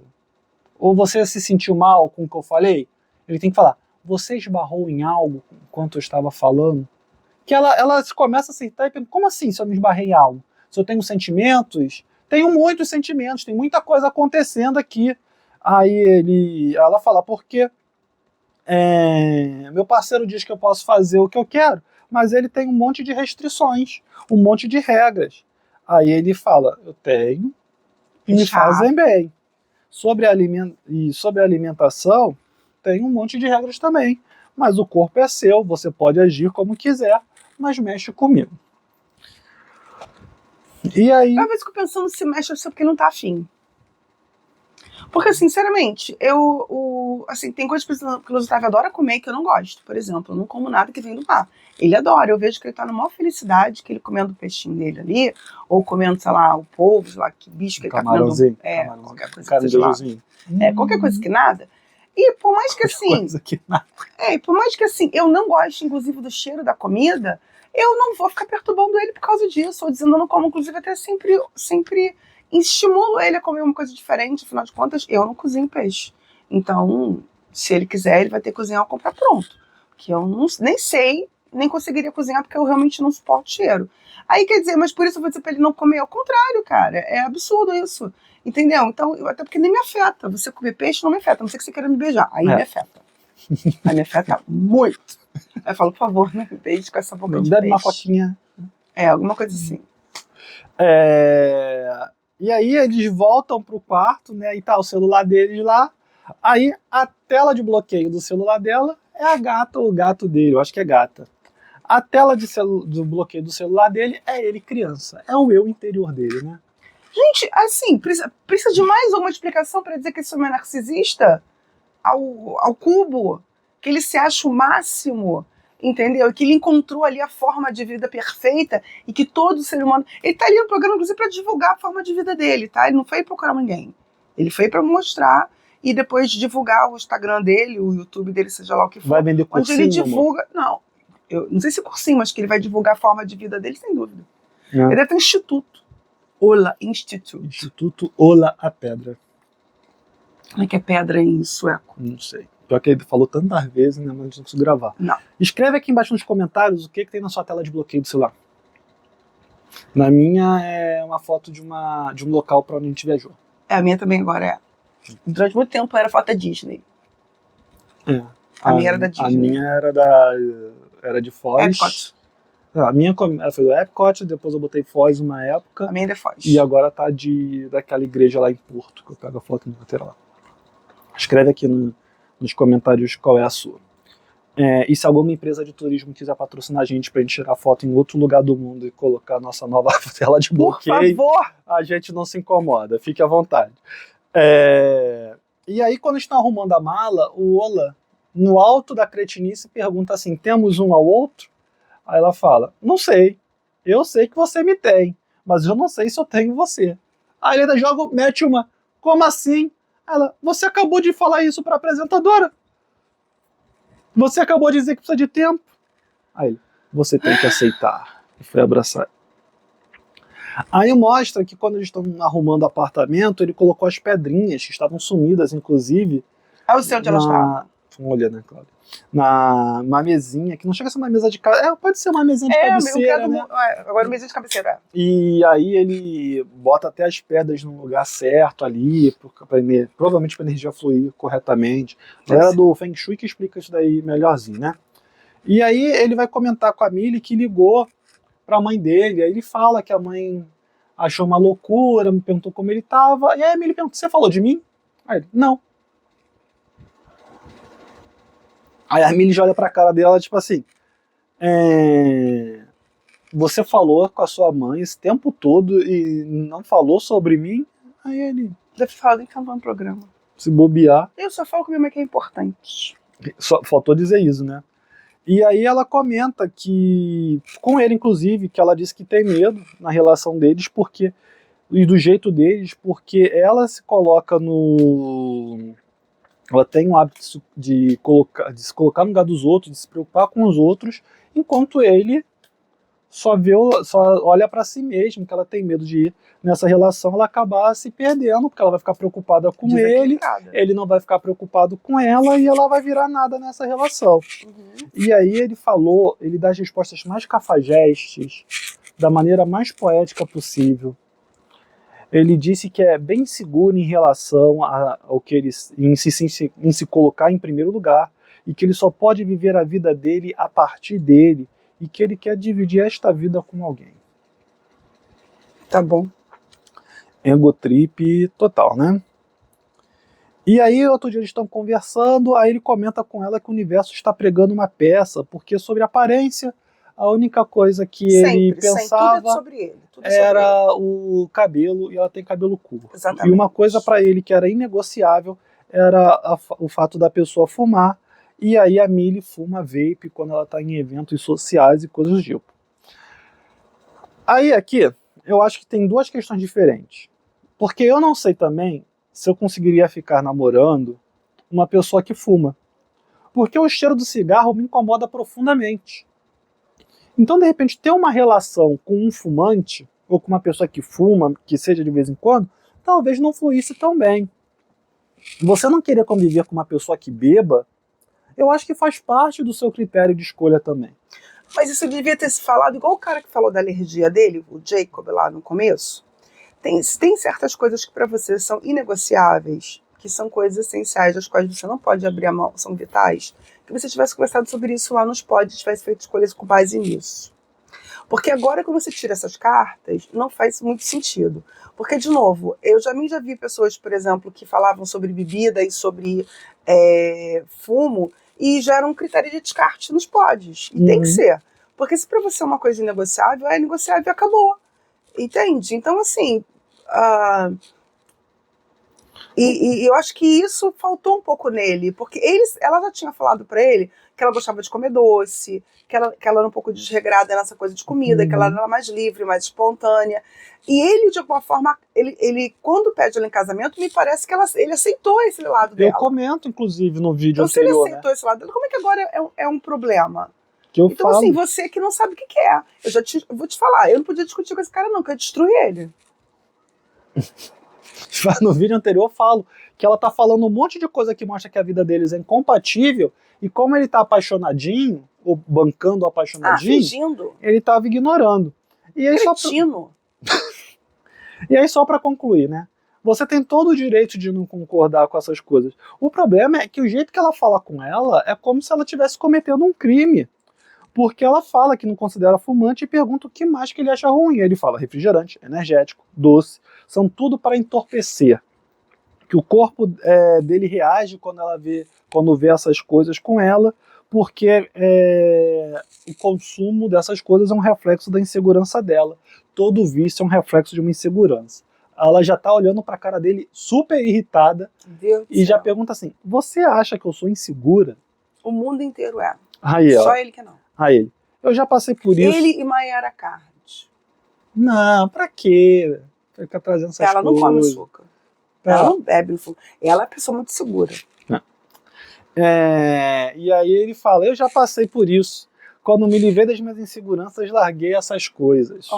Ou você se sentiu mal com o que eu falei? Ele tem que falar, você esbarrou em algo enquanto eu estava falando? Que ela começa a aceitar e pergunta, como assim se eu me esbarrei em algo? Se eu tenho sentimentos? Tenho muitos sentimentos, tem muita coisa acontecendo aqui. Aí ela fala, porque meu parceiro diz que eu posso fazer o que eu quero, mas ele tem um monte de restrições, um monte de regras. Aí ele fala, eu tenho e me fazem bem. Sobre a alimentação, tem um monte de regras também. Mas o corpo é seu, você pode agir como quiser, mas mexe comigo. E aí... Às vezes eu fico pensando se mexe só porque não tá afim. Porque, sinceramente, assim, tem coisas que o Otávio adora comer que eu não gosto. Por exemplo, eu não como nada que vem do mar. Ele adora, eu vejo que ele tá na maior felicidade, que ele comendo o peixinho dele ali, ou comendo, sei lá, o polvo, sei lá, que bicho que ele tá comendo. Qualquer coisa que seja lá. Qualquer coisa que nada. E por mais que assim... por mais que assim, eu não goste, inclusive, do cheiro da comida, eu não vou ficar perturbando ele por causa disso, ou dizendo eu não como, inclusive, até sempre estimulo ele a comer uma coisa diferente, afinal de contas, eu não cozinho peixe. Então, se ele quiser, ele vai ter que cozinhar ou comprar pronto. Que eu nem sei, nem conseguiria cozinhar, porque eu realmente não suporto cheiro. Aí, quer dizer, mas por isso eu vou dizer pra ele não comer, ao contrário, cara, é absurdo isso. Entendeu? Então, até porque nem me afeta. Você comer peixe não me afeta, a não ser que você queira me beijar. Aí me afeta. Aí me afeta muito. Aí eu falo, por favor, não me beije com essa boca de peixe. Deve uma fotinha. Alguma coisa assim. E aí eles voltam pro quarto, né? E tá o celular deles lá. Aí a tela de bloqueio do celular dela é a gata ou o gato dele, eu acho que é gata. A tela do bloqueio do celular dele é ele criança. É o eu interior dele, né? Gente, assim, precisa de mais uma explicação para dizer que esse homem é narcisista? Ao cubo? Que ele se acha o máximo? entendeu? E que ele encontrou ali a forma de vida perfeita e que todo ser humano... Ele tá ali no programa, inclusive, para divulgar a forma de vida dele, tá? Ele não foi procurar ninguém. Ele foi para mostrar e depois divulgar o Instagram dele, o YouTube dele, seja lá o que for. Vai vender cursinho, onde ele divulga... Não, eu não sei se cursinho, mas que ele vai divulgar a forma de vida dele, sem dúvida. Ele deve ter um instituto. Ola Institute. Instituto Ola a Pedra. Como é que é pedra em sueco? Não sei. Pior que ele falou tantas vezes, né, mas a gente não conseguiu gravar. Não. Escreve aqui embaixo nos comentários o que tem na sua tela de bloqueio do celular. Na minha é uma foto de um local para onde a gente viajou. A minha também agora é. Durante muito tempo era foto da Disney. A minha era da Disney. A minha era de Foz. Epcot. A minha foi do Epcot, depois eu botei Foz uma época. A minha é de Foz. E agora tá daquela igreja lá em Porto, que eu pego a foto e vou ter lá. Escreve aqui nos comentários qual é a sua. E se alguma empresa de turismo quiser patrocinar a gente pra gente tirar foto em outro lugar do mundo e colocar a nossa nova tela de bloqueio, por favor, a gente não se incomoda, fique à vontade. E aí, quando estão arrumando a mala, o Ola, no alto da cretinice, pergunta assim: temos um ao outro? Aí ela fala: não sei, eu sei que você me tem, mas eu não sei se eu tenho você. Aí ele ainda mete uma: como assim? Ela: você acabou de falar isso pra apresentadora? Você acabou de dizer que precisa de tempo. Aí ele: você tem que aceitar. E foi abraçar. Aí mostra que quando eles estão arrumando o apartamento, ele colocou as pedrinhas, que estavam sumidas, inclusive. Eu sei onde elas estavam. Olha, né, Cláudia? Numa mesinha, que não chega a ser uma mesa de cabeceira. Pode ser uma mesinha de cabeceira, né? Agora mesinha de cabeceira. E aí ele bota até as pedras no lugar certo ali, provavelmente para a energia fluir corretamente. A galera do Feng Shui que explica isso daí melhorzinho, né? E aí ele vai comentar com a Millie que ligou para a mãe dele. Aí ele fala que a mãe achou uma loucura, me perguntou como ele estava. E aí a Millie pergunta: você falou de mim? Aí ele: não. Aí a Millie já olha pra cara dela, tipo assim: você falou com a sua mãe esse tempo todo e não falou sobre mim? Aí ele: deve falar nem que no programa. Se bobear. Eu só falo com minha mãe que é importante. Só faltou dizer isso, né? E aí ela comenta que, com ele inclusive, que ela disse que tem medo na relação deles, e do jeito deles, porque ela se coloca ela tem o hábito de se colocar no lugar dos outros, de se preocupar com os outros, enquanto ele só olha para si mesmo, que ela tem medo de ir nessa relação, ela acabar se perdendo, porque ela vai ficar preocupada com ele não vai ficar preocupado com ela e ela vai virar nada nessa relação. E aí ele dá as respostas mais cafajestes, da maneira mais poética possível. Ele disse que é bem seguro em relação ao que em se colocar em primeiro lugar, e que ele só pode viver a vida dele a partir dele, e que ele quer dividir esta vida com alguém. Tá bom. Ego trip total, né? E aí outro dia eles estão conversando, aí ele comenta com ela que o universo está pregando uma peça, porque sobre aparência, a única coisa que ele pensava tudo é sobre ele. Era o cabelo, e ela tem cabelo curto. Exatamente. E uma coisa para ele que era inegociável era o fato da pessoa fumar, e aí a Millie fuma vape quando ela está em eventos sociais e coisas do tipo. Aí aqui, eu acho que tem duas questões diferentes. Porque eu não sei também se eu conseguiria ficar namorando uma pessoa que fuma. Porque o cheiro do cigarro me incomoda profundamente. Então, de repente, ter uma relação com um fumante, ou com uma pessoa que fuma, que seja de vez em quando, talvez não fluísse tão bem. Você não querer conviver com uma pessoa que beba, eu acho que faz parte do seu critério de escolha também. Mas isso devia ter se falado igual o cara que falou da alergia dele, o Jacob, lá no começo. Tem certas coisas que para você são inegociáveis, que são coisas essenciais, das quais você não pode abrir a mão, são vitais, que você tivesse conversado sobre isso lá nos pods, tivesse feito escolhas com base nisso. Porque agora, quando você tira essas cartas, não faz muito sentido. Porque, de novo, eu já vi pessoas, por exemplo, que falavam sobre bebida e sobre fumo, e já era um critério de descarte nos pods. E tem que ser. Porque se para você é uma coisa inegociável, é negociável e acabou. Entende? Então, assim... E eu acho que isso faltou um pouco nele, porque ela já tinha falado pra ele que ela gostava de comer doce, que ela era um pouco desregrada nessa coisa de comida, que ela era mais livre, mais espontânea. E ele, de alguma forma, ele quando pede ela em casamento, me parece que ele aceitou esse lado dela. Eu comento, inclusive, no vídeo então, anterior, se ele aceitou esse lado dela, como é que agora é um problema? Que eu então, falo. assim, você que não sabe o que é. Eu vou te falar, eu não podia discutir com esse cara, não, que eu ia destruir ele. No vídeo anterior eu falo que ela tá falando um monte de coisa que mostra que a vida deles é incompatível, e como ele tá apaixonadinho, ou bancando o apaixonadinho, fingindo. ele tava ignorando. E aí, só pra concluir, né? Você tem todo o direito de não concordar com essas coisas. O problema é que o jeito que ela fala com ela é como se ela estivesse cometendo um crime. Porque ela fala que não considera fumante e pergunta o que mais que ele acha ruim. Ele fala refrigerante, energético, doce, são tudo para entorpecer. Que o corpo dele reage quando vê essas coisas com ela, porque o consumo dessas coisas é um reflexo da insegurança dela. Todo vício é um reflexo de uma insegurança. Ela já tá olhando pra cara dele super irritada e já pergunta assim, você acha que eu sou insegura? O mundo inteiro é. Aí Só ele que não. Aí ele, eu já passei por isso. Ele e Mayara Card. Não, pra quê? Fica trazendo essas coisas. Ela não come açúcar. Ela não bebe. Ela é uma pessoa muito segura. E aí ele fala, eu já passei por isso. Quando me livrei das minhas inseguranças, larguei essas coisas.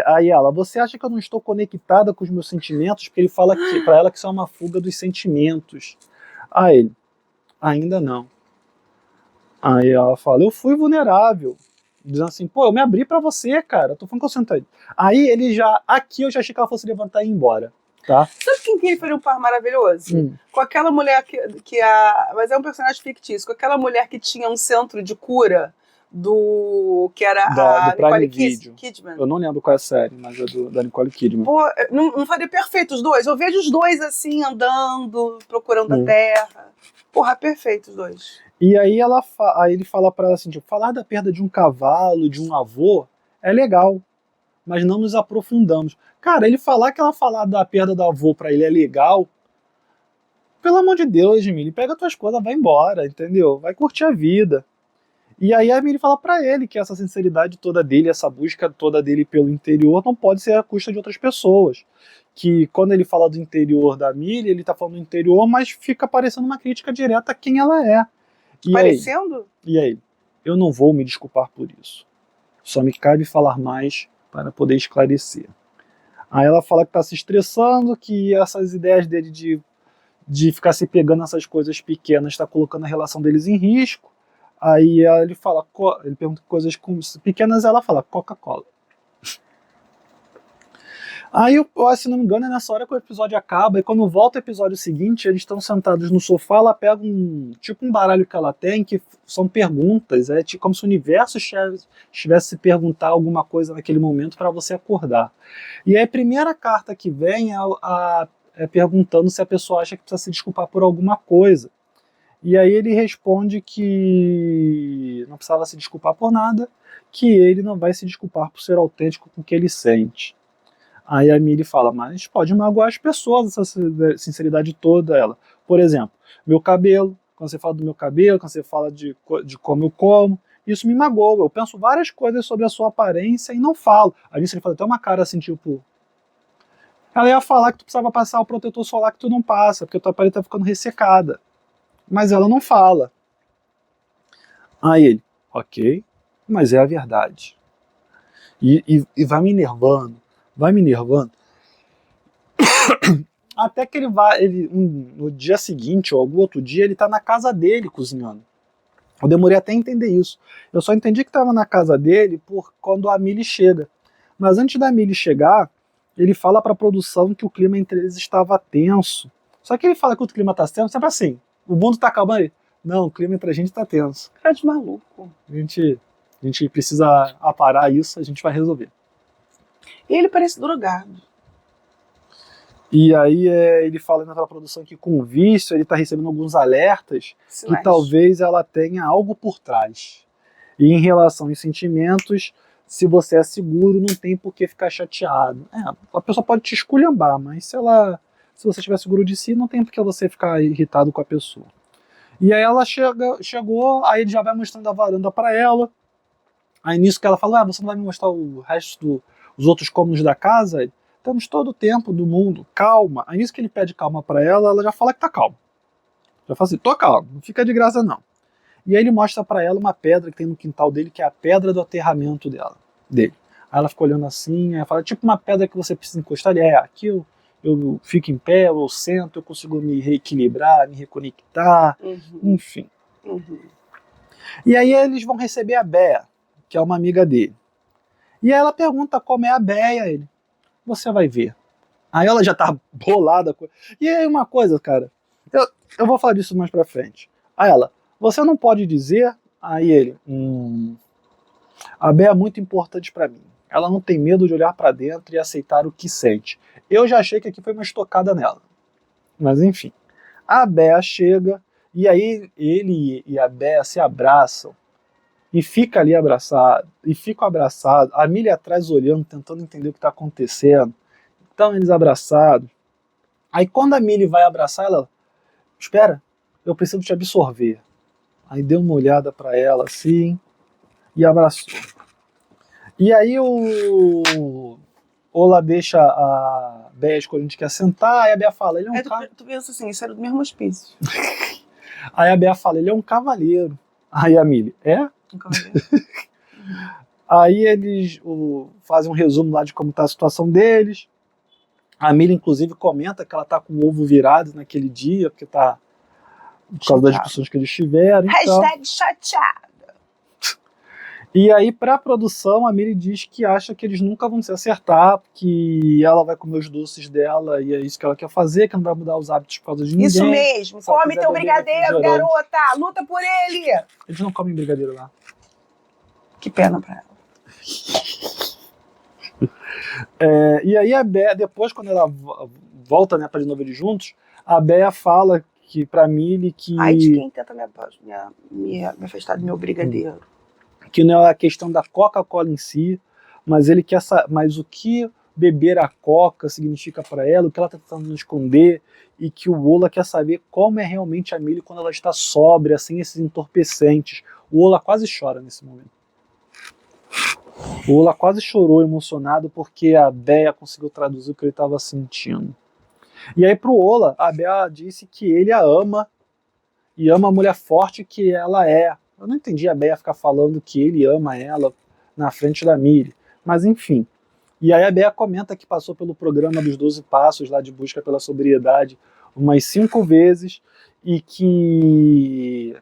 Aí ela, você acha que eu não estou conectada com os meus sentimentos? Porque ele fala pra ela que isso é uma fuga dos sentimentos. Aí ele, ainda não. Aí ela fala, eu fui vulnerável. Dizendo assim, pô, eu me abri pra você, cara. Tô falando que eu sentei. Aí ele já, aqui eu já achei que ela fosse levantar e ir embora. Tá? Sabe quem que ele faria um par maravilhoso? Com aquela mulher mas é um personagem fictício, com aquela mulher que tinha um centro de cura que era a Nicole Kidman. Eu não lembro qual é a série, mas é da Nicole Kidman. Pô, não faria perfeito os dois? Eu vejo os dois assim, andando, procurando a terra. Porra, perfeito os dois. E aí ele fala pra ela assim, tipo, falar da perda de um cavalo, de um avô, é legal, mas não nos aprofundamos. Cara, ele falar que ela falar da perda do avô pra ele é legal, pelo amor de Deus, Emily, pega tuas coisas, vai embora, entendeu? Vai curtir a vida. E aí a Emily fala pra ele que essa sinceridade toda dele, essa busca toda dele pelo interior não pode ser à custa de outras pessoas. Que quando ele fala do interior da Emily, ele tá falando do interior, mas fica parecendo uma crítica direta a quem ela é. Parecendo? E aí? Eu não vou me desculpar por isso. Só me cabe falar mais para poder esclarecer. Aí ela fala que tá se estressando, que essas ideias dele de ficar se pegando nessas coisas pequenas está colocando a relação deles em risco. Aí ele pergunta coisas pequenas, ela fala Coca-Cola. Aí, se não me engano, é nessa hora que o episódio acaba, e quando volta o episódio seguinte, eles estão sentados no sofá, ela pega um baralho que ela tem, que são perguntas, como se o universo estivesse se perguntar alguma coisa naquele momento para você acordar. E aí a primeira carta que vem é perguntando se a pessoa acha que precisa se desculpar por alguma coisa. E aí ele responde que não precisava se desculpar por nada, que ele não vai se desculpar por ser autêntico com o que ele sente. Aí a Millie fala, mas pode magoar as pessoas, essa sinceridade toda. Ela, por exemplo, meu cabelo, quando você fala do meu cabelo, quando você fala de como eu como, isso me magoa. Eu penso várias coisas sobre a sua aparência e não falo. Aí ele fala até uma cara assim, tipo... Ela ia falar que tu precisava passar o protetor solar que tu não passa, porque tua pele tá ficando ressecada. Mas ela não fala. Aí ele, ok, mas é a verdade. E vai me enervando. Até que no dia seguinte ou algum outro dia ele tá na casa dele cozinhando. Eu demorei até a entender isso. Eu só entendi que estava na casa dele quando a Millie chega. Mas antes da Millie chegar, ele fala pra produção que o clima entre eles estava tenso. Só que ele fala que o clima tá tenso sempre assim. O mundo tá acabando aí. Não, o clima entre a gente tá tenso. Cara de maluco. A gente precisa aparar isso, a gente vai resolver. E ele parece drogado. E aí ele fala naquela produção que com o vício ele está recebendo alguns alertas que talvez ela tenha algo por trás. E em relação aos sentimentos, se você é seguro, não tem por que ficar chateado. A pessoa pode te esculhambar, mas se Se você estiver seguro de si, não tem por que você ficar irritado com a pessoa. E aí ela chegou, aí ele já vai mostrando a varanda para ela. Aí nisso que ela fala, você não vai me mostrar o resto dos outros cômodos da casa? Temos todo o tempo do mundo, calma. Aí nisso que ele pede calma para ela já fala que tá calma. Já fala assim, tô calmo, não fica de graça não. E aí ele mostra para ela uma pedra que tem no quintal dele, que é a pedra do aterramento dele. Aí ela fica olhando assim, aí fala, tipo uma pedra que você precisa encostar, aqui eu fico em pé, eu sento, eu consigo me reequilibrar, me reconectar, enfim. E aí eles vão receber a Bea, que é uma amiga dele. E aí ela pergunta como é a Bea, ele, você vai ver. Aí ela já tá bolada. E aí uma coisa, cara, eu vou falar disso mais pra frente. Aí ela, você não pode dizer, aí ele, a Bea é muito importante pra mim. Ela não tem medo de olhar pra dentro e aceitar o que sente. Eu já achei que aqui foi uma estocada nela. Mas enfim. A Bea chega, e aí ele e a Bea se abraçam, e fica ali abraçado, e ficam abraçados, a Millie atrás olhando, tentando entender o que está acontecendo. Então eles abraçados. Aí quando a Millie vai abraçar ela, espera, eu preciso te absorver. Aí deu uma olhada para ela assim, e abraçou. E aí o Ola deixa a Bea escolher onde quer sentar, aí a Bea fala, ele é um cara... Tu pensa assim, isso era do mesmo hospício. Aí a Bea fala, ele é um cavaleiro. Aí a Millie, é? Um cavaleiro. Aí eles fazem um resumo lá de como está a situação deles. A Millie, inclusive, comenta que ela tá com o ovo virado naquele dia, porque tá por causa das discussões que eles tiveram. Hashtag chateada. E aí, pra produção, a Millie diz que acha que eles nunca vão se acertar, que ela vai comer os doces dela e é isso que ela quer fazer, que não vai mudar os hábitos por causa de ninguém. Isso mesmo, come teu brigadeiro, garota, luta por ele. Eles não comem brigadeiro lá. Que pena pra ela. E aí a Bea, depois quando ela volta, né, para de novo eles juntos, a Bea fala que pra Millie que... Ai, de quem tenta me afastar do meu brigadeiro. Que não é a questão da Coca-Cola em si, mas ele quer mas o que beber a Coca significa para ela, o que ela está tentando esconder, e que o Ola quer saber como é realmente a Millie quando ela está sóbria, sem esses entorpecentes. O Ola quase chora nesse momento. O Ola quase chorou emocionado porque a Bea conseguiu traduzir o que ele estava sentindo. E aí pro Ola, a Bea disse que ele a ama, e ama a mulher forte que ela é. Eu não entendi a Bea ficar falando que ele ama ela na frente da Millie, mas enfim. E aí a Bea comenta que passou pelo programa dos 12 passos lá de busca pela sobriedade umas 5 vezes e que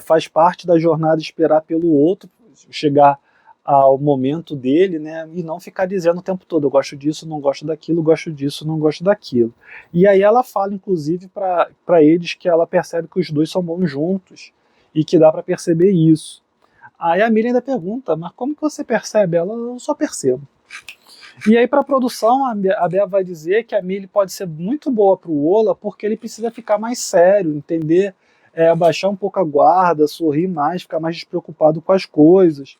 faz parte da jornada esperar pelo outro, chegar ao momento dele, né, e não ficar dizendo o tempo todo, eu gosto disso, não gosto daquilo, gosto disso, não gosto daquilo. E aí ela fala, inclusive, para eles que ela percebe que os dois são bons juntos, e que dá para perceber isso. Aí a Millie ainda pergunta, mas como que você percebe? Ela, eu só percebo. E aí para a produção, a Bea vai dizer que a Millie pode ser muito boa para o Ola, porque ele precisa ficar mais sério, entender, abaixar um pouco a guarda, sorrir mais, ficar mais despreocupado com as coisas.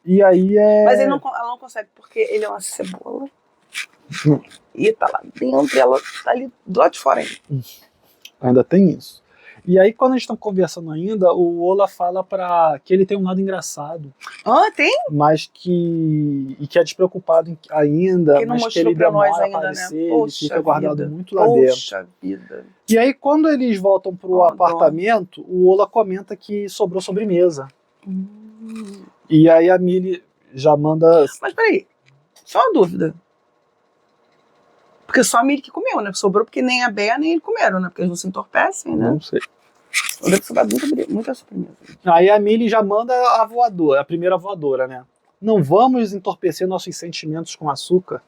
E aí Mas ela não consegue, porque ele é uma cebola. E tá lá dentro, ela tá ali do lado de fora ainda. Ainda tem isso. E aí, quando eles estão conversando ainda, o Ola fala que ele tem um lado engraçado. Ah, tem? Mas que é despreocupado ainda, que não mas que ele demora a ainda, aparecer, né? ele fica guardado muito lá dentro. Poxa vida. E aí, quando eles voltam pro apartamento, o Ola comenta que sobrou sobremesa. E aí a Millie já manda... Mas peraí, só uma dúvida. Porque só a Millie que comeu, né? Sobrou porque nem a Bea nem ele comeram, né? Porque eles não se entorpecem, né? Não sei. Deve sobrar muita sobremesa. Aí a Millie já manda a voadora, a primeira voadora, né? Não vamos entorpecer nossos sentimentos com açúcar.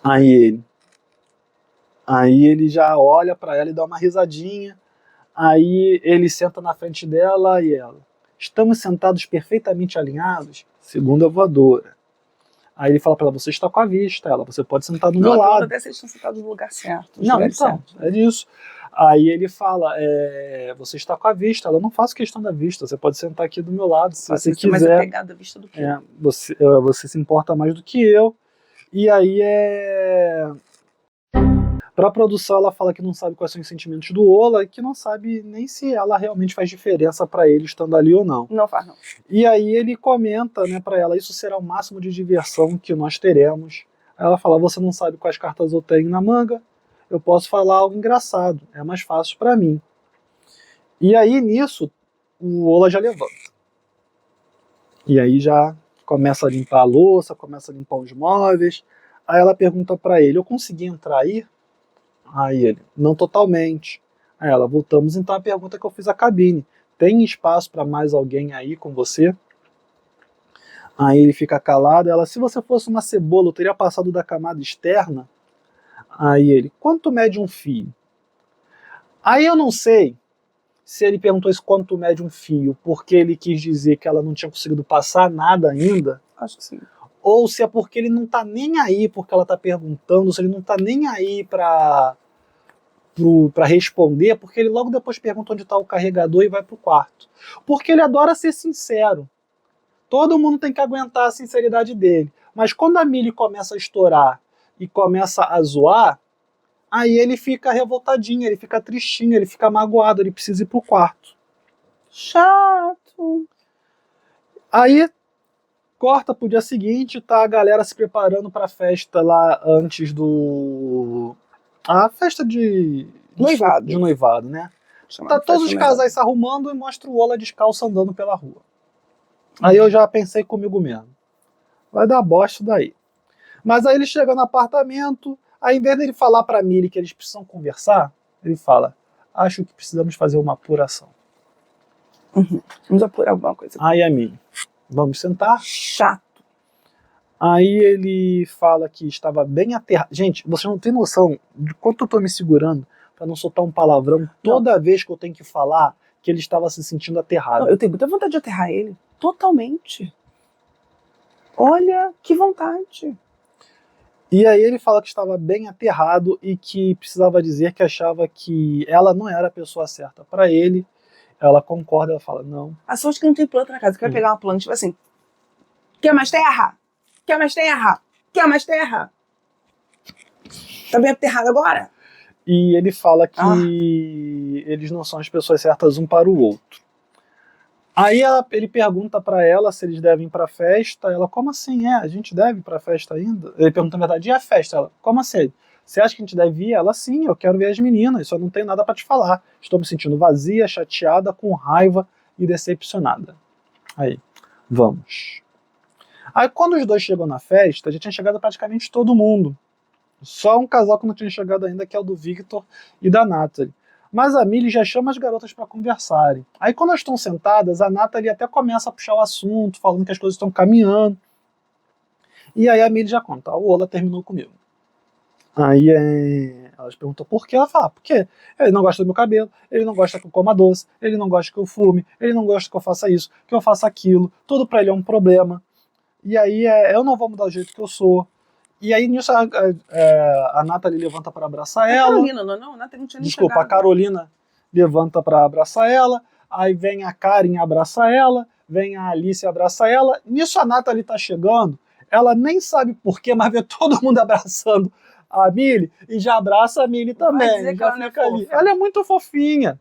Aí ele já olha pra ela e dá uma risadinha. Aí ele senta na frente dela e ela... Estamos sentados perfeitamente alinhados? Segunda voadora. Aí ele fala pra ela, você está com a vista. Ela, você pode sentar do meu lado. Até vocês estão sentados no lugar certo. Não, então, certo. É disso. Aí ele fala, você está com a vista. Ela, não faço questão da vista, você pode sentar aqui do meu lado, se você quiser. Mas é pegada da vista do quê? Você se importa mais do que eu. E aí Para a produção, ela fala que não sabe quais são os sentimentos do Ola e que não sabe nem se ela realmente faz diferença para ele estando ali ou não. Não faz, não. E aí ele comenta, né, para ela, isso será o máximo de diversão que nós teremos. Aí ela fala, você não sabe quais cartas eu tenho na manga, eu posso falar algo engraçado, é mais fácil para mim. E aí nisso, o Ola já levanta. E aí já começa a limpar a louça, começa a limpar os móveis. Aí ela pergunta para ele, eu consegui entrar aí? Aí ele, não totalmente. Aí ela, voltamos então à pergunta que eu fiz à cabine. Tem espaço para mais alguém aí com você? Aí ele fica calado. Ela, se você fosse uma cebola, eu teria passado da camada externa? Aí ele, quanto mede um fio? Aí eu não sei se ele perguntou isso quanto mede um fio, porque ele quis dizer que ela não tinha conseguido passar nada ainda. Acho que sim. Ou se é porque ele não tá nem aí porque ela tá perguntando, se ele não tá nem aí pra responder, porque ele logo depois pergunta onde tá o carregador e vai pro quarto. Porque ele adora ser sincero. Todo mundo tem que aguentar a sinceridade dele. Mas quando a Millie começa a estourar e começa a zoar, aí ele fica revoltadinho, ele fica tristinho, ele fica magoado, ele precisa ir pro quarto. Chato. Aí corta pro dia seguinte, tá a galera se preparando pra festa lá antes do... A festa de noivado, né? Tá todos os casais se arrumando e mostra o Ola descalço andando pela rua. Aí eu já pensei comigo mesmo, vai dar bosta daí. Mas aí ele chega no apartamento, aí em vez dele falar pra Millie que eles precisam conversar, ele fala, acho que precisamos fazer uma apuração. Vamos apurar alguma coisa. Aí a Millie, vamos sentar? Chato. Aí ele fala que estava bem aterrado. Gente, você não tem noção de quanto eu tô me segurando pra não soltar um palavrão toda vez que eu tenho que falar que ele estava se sentindo aterrado. Não, eu tenho muita vontade de aterrar ele. Totalmente. Olha, que vontade. E aí ele fala que estava bem aterrado e que precisava dizer que achava que ela não era a pessoa certa para ele. Ela concorda, ela fala, não. A sorte que não tem planta na casa, que vai pegar uma planta, tipo assim, quer mais terra? Quer mais terra? Quer mais terra? Tá bem aterrado agora? E ele fala que eles não são as pessoas certas um para o outro. Aí ele pergunta para ela se eles devem ir pra festa. Ela, como assim? A gente deve ir pra festa ainda? Ele pergunta, na verdade, e a festa? Ela, como assim? Você acha que a gente deve ir? Ela, sim, eu quero ver as meninas, só não tenho nada para te falar. Estou me sentindo vazia, chateada, com raiva e decepcionada. Aí, vamos. Aí quando os dois chegam na festa, já tinha chegado praticamente todo mundo. Só um casal que não tinha chegado ainda, que é o do Victor e da Natalie. Mas a Millie já chama as garotas para conversarem. Aí quando elas estão sentadas, a Natalie até começa a puxar o assunto, falando que as coisas estão caminhando. E aí a Millie já conta, o Ola terminou comigo. Aí elas perguntam por quê, ela fala, porque ele não gosta do meu cabelo, ele não gosta que eu coma doce, ele não gosta que eu fume, ele não gosta que eu faça isso, que eu faça aquilo, tudo pra ele é um problema. E aí eu não vou mudar o jeito que eu sou. E aí nisso a Natalie levanta para abraçar ela. A Carolina, não, a Natalie não tinha nem Desculpa, chegado. a Carolina levanta para abraçar ela, aí vem a Karen abraçar ela, vem a Alice abraçar ela. Nisso a Natalie tá chegando, ela nem sabe porquê, mas vê todo mundo abraçando a Millie e já abraça a Millie também. Vai dizer que ela fica não é ali. fofa. Ela é muito fofinha.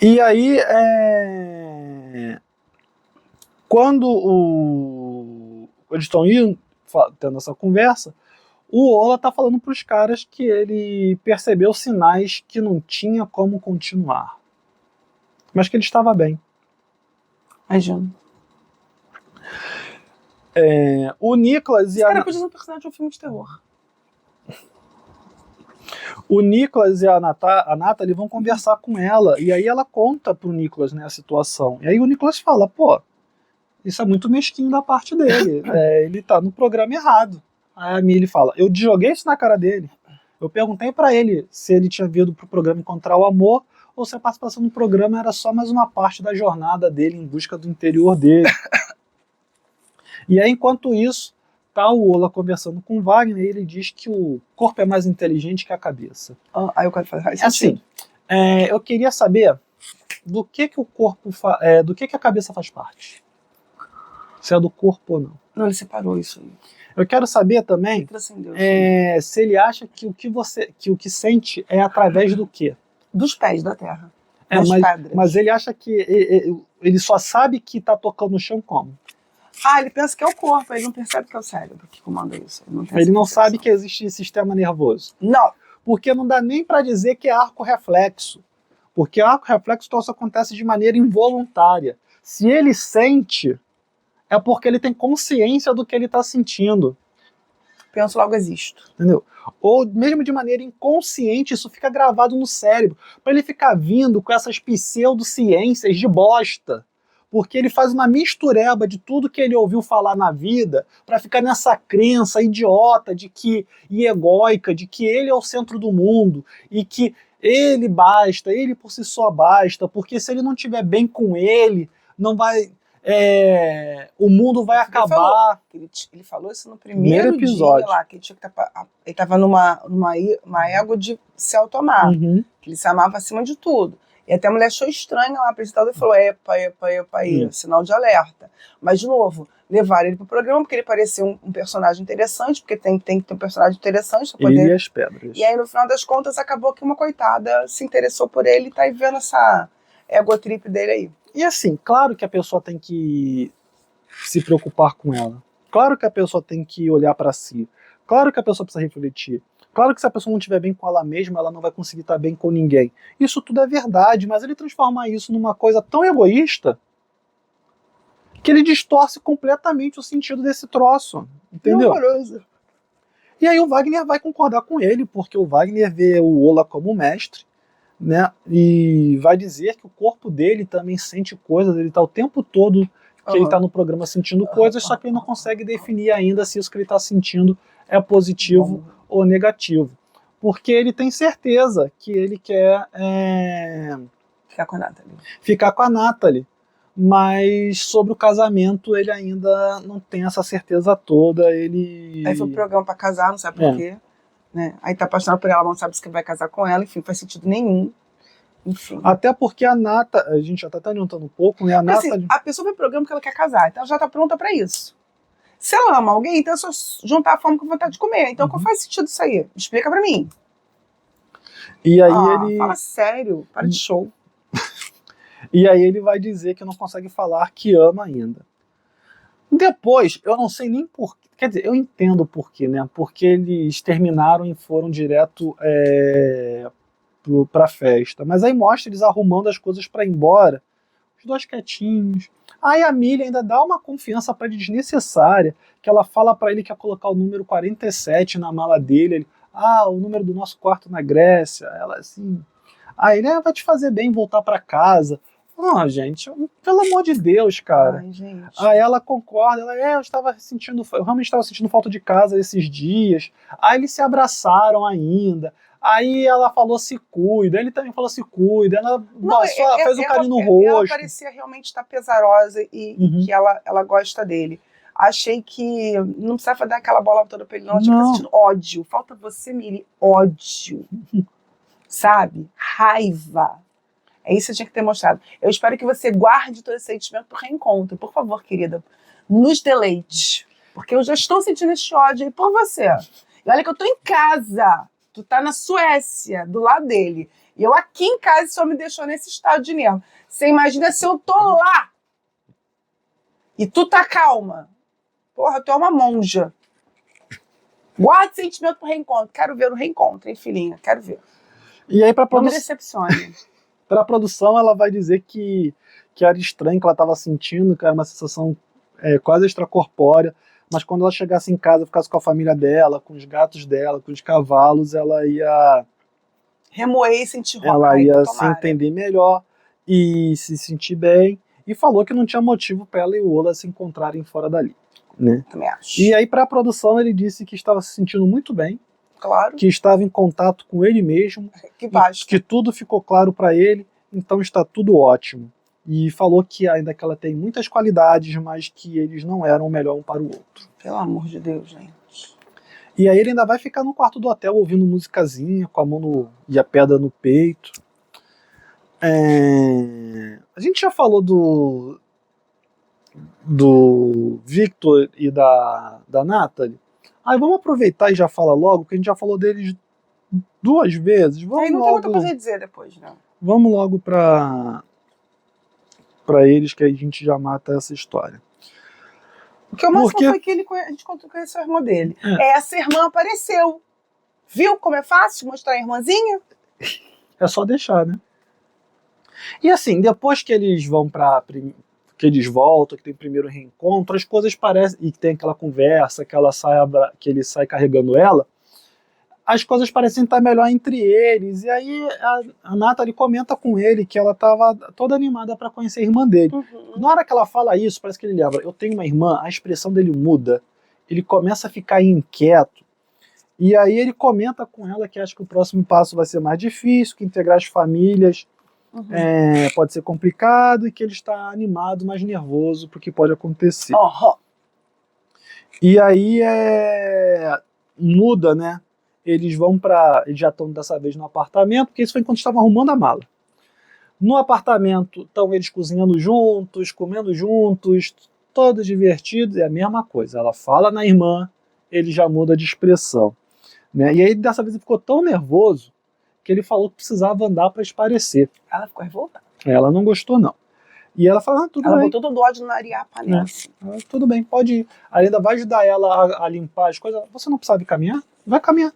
E aí, quando eles estão indo, tendo essa conversa, o Ola tá falando pros caras que ele percebeu sinais que não tinha como continuar. Mas que ele estava bem. Imagina. O Nicholas e Esse cara podia ser um personagem de um filme de terror. O Nicholas e a Natalie vão conversar com ela, e aí ela conta pro Nicholas, né, a situação. E aí o Nicholas fala, pô, isso é muito mesquinho da parte dele, ele tá no programa errado. Aí a Millie fala, eu joguei isso na cara dele. Eu perguntei pra ele se ele tinha vindo pro programa encontrar o amor, ou se a participação no programa era só mais uma parte da jornada dele em busca do interior dele. E aí, enquanto isso, tá o Ola conversando com o Wagner, e ele diz que o corpo é mais inteligente que a cabeça. Aí eu quero fazer assim, eu queria saber do que o corpo do que a cabeça faz parte. Se é do corpo ou não. Não, ele separou isso aí. Eu quero saber também Transcendeu. se ele acha que o que sente é através do quê? Dos pés da terra. Das pedras. Mas ele acha que ele só sabe que tá tocando no chão como? Ele pensa que é o corpo, ele não percebe que é o cérebro que comanda isso. Ele não sabe que existe sistema nervoso. Não. Porque não dá nem para dizer que é arco reflexo. Porque arco reflexo então, isso acontece de maneira involuntária. Se ele sente, é porque ele tem consciência do que ele está sentindo. Penso, logo existo. Entendeu? Ou mesmo de maneira inconsciente, isso fica gravado no cérebro. Para ele ficar vindo com essas pseudociências de bosta. Porque ele faz uma mistureba de tudo que ele ouviu falar na vida para ficar nessa crença idiota e egóica de que ele é o centro do mundo e que ele basta, ele por si só basta, porque se ele não estiver bem com ele, não vai, o mundo vai acabar. Ele falou isso no primeiro episódio. Dia lá, que ele estava numa égua de se automar, que ele se amava acima de tudo. E até a mulher achou estranha lá, a apresentadora, e falou, epa, sinal de alerta. Mas, de novo, levaram ele pro programa, porque ele parecia um personagem interessante, porque tem que ter um personagem interessante para poder... Ele e as pedras. E aí, no final das contas, acabou que uma coitada se interessou por ele e tá aí vendo essa egotrip dele aí. E assim, claro que a pessoa tem que se preocupar com ela. Claro que a pessoa tem que olhar para si. Claro que a pessoa precisa refletir. Claro que se a pessoa não estiver bem com ela mesma, ela não vai conseguir estar bem com ninguém. Isso tudo é verdade, mas ele transforma isso numa coisa tão egoísta que ele distorce completamente o sentido desse troço. Entendeu? Horroroso. E aí o Wagner vai concordar com ele, porque o Wagner vê o Ola como mestre, né? E vai dizer que o corpo dele também sente coisas, ele está o tempo todo que ele está no programa sentindo coisas, só que ele não consegue definir ainda se isso que ele está sentindo é positivo ou negativo. Porque ele tem certeza que ele quer ficar com a Natalie. Mas sobre o casamento ele ainda não tem essa certeza toda. Aí foi pro programa para casar, não sabe por quê. Né? Aí tá apaixonado por ela, não sabe se vai casar com ela, enfim, não faz sentido nenhum. Enfim. Até porque a a gente já tá adiantando um pouco, né? Assim, a pessoa vai pro programa porque ela quer casar, então ela já tá pronta para isso. Se ela ama alguém, então é só juntar a fome com vontade de comer. Então qual faz sentido isso aí? Explica pra mim. E aí ele... Fala sério, para de show. E aí ele vai dizer que não consegue falar que ama ainda. Depois, eu não sei nem porquê. Quer dizer, eu entendo o porquê, né? Porque eles terminaram e foram direto pra festa. Mas aí mostra eles arrumando as coisas pra ir embora. Os dois quietinhos. Aí a Millie ainda dá uma confiança pra ele desnecessária, que ela fala pra ele que ia colocar o número 47 na mala dele. Ele, o número do nosso quarto na Grécia. Ela assim... Aí ele vai te fazer bem voltar pra casa. Gente, pelo amor de Deus, cara. Gente. Aí ela concorda, eu realmente estava sentindo falta de casa esses dias. Aí eles se abraçaram ainda. Aí ela falou se cuida, ele também falou se cuida. Ela fez um carinho no rosto. Ela parecia realmente estar pesarosa e que ela gosta dele. Achei que não precisava dar aquela bola toda pra ele, não. Ela tinha que estar sentindo ódio. Falta você, Miri, ódio. Sabe? Raiva. É isso que você tinha que ter mostrado. Eu espero que você guarde todo esse sentimento pro reencontro. Por favor, querida, nos deleite. Porque eu já estou sentindo esse ódio aí por você. E olha que eu tô em casa. Tu tá na Suécia, do lado dele. E eu aqui em casa, só me deixou nesse estado de nervo. Você imagina se eu tô lá. E tu tá calma. Porra, tu é uma monja. Guarde sentimento pro reencontro. Quero ver o reencontro, hein, filhinha? Quero ver. E aí, não me decepcione. Pra produção, ela vai dizer que era estranho, que ela estava sentindo, que era uma sensação quase extracorpórea, mas quando ela chegasse em casa, ficasse com a família dela, com os gatos dela, com os cavalos, ela ia... remoer e sentir ela ia se entender melhor e se sentir bem, e falou que não tinha motivo para ela e o Ola se encontrarem fora dali. Né? Também acho. E aí, pra produção, ele disse que estava se sentindo muito bem, claro, que estava em contato com ele mesmo, que tudo ficou claro para ele, então está tudo ótimo. E falou que ainda que ela tem muitas qualidades, mas que eles não eram o melhor um para o outro. Pelo amor de Deus, gente. E aí ele ainda vai ficar no quarto do hotel ouvindo musicazinha, com a mão e a pedra no peito. A gente já falou do Victor e da Natalie. Aí vamos aproveitar e já fala logo, porque a gente já falou deles 2 vezes. Vamos Aí não tem muita coisa a dizer depois, né? Vamos logo pra eles, que a gente já mata essa história. O que o máximo foi que a gente conheceu a irmã dele. Essa irmã apareceu. Viu como é fácil mostrar a irmãzinha? É só deixar, né? E assim, depois que eles vão que eles voltam, que tem o primeiro reencontro, as coisas parecem, e que tem aquela conversa, que ele sai carregando ela, as coisas parecem estar melhor entre eles. E aí a Natalie comenta com ele que ela estava toda animada para conhecer a irmã dele. Na hora que ela fala isso, parece que ele lembra, eu tenho uma irmã, a expressão dele muda, ele começa a ficar inquieto. E aí ele comenta com ela que acha que o próximo passo vai ser mais difícil, que integrar as famílias pode ser complicado, e que ele está animado, mas nervoso pro que pode acontecer. E aí muda, né? Eles já estão dessa vez no apartamento, porque isso foi enquanto estavam arrumando a mala. No apartamento estão eles cozinhando juntos, comendo juntos, todos divertidos, é a mesma coisa. Ela fala na irmã, ele já muda de expressão, né? E aí dessa vez ele ficou tão nervoso que ele falou que precisava andar para esparecer. Ela ficou revoltada. Ela não gostou, não. E ela fala, tudo bem. Ela botou todo o ódio na areia, panela. Tudo bem, pode ir. Aí ainda vai ajudar ela a limpar as coisas. Você não precisava caminhar? Vai caminhar.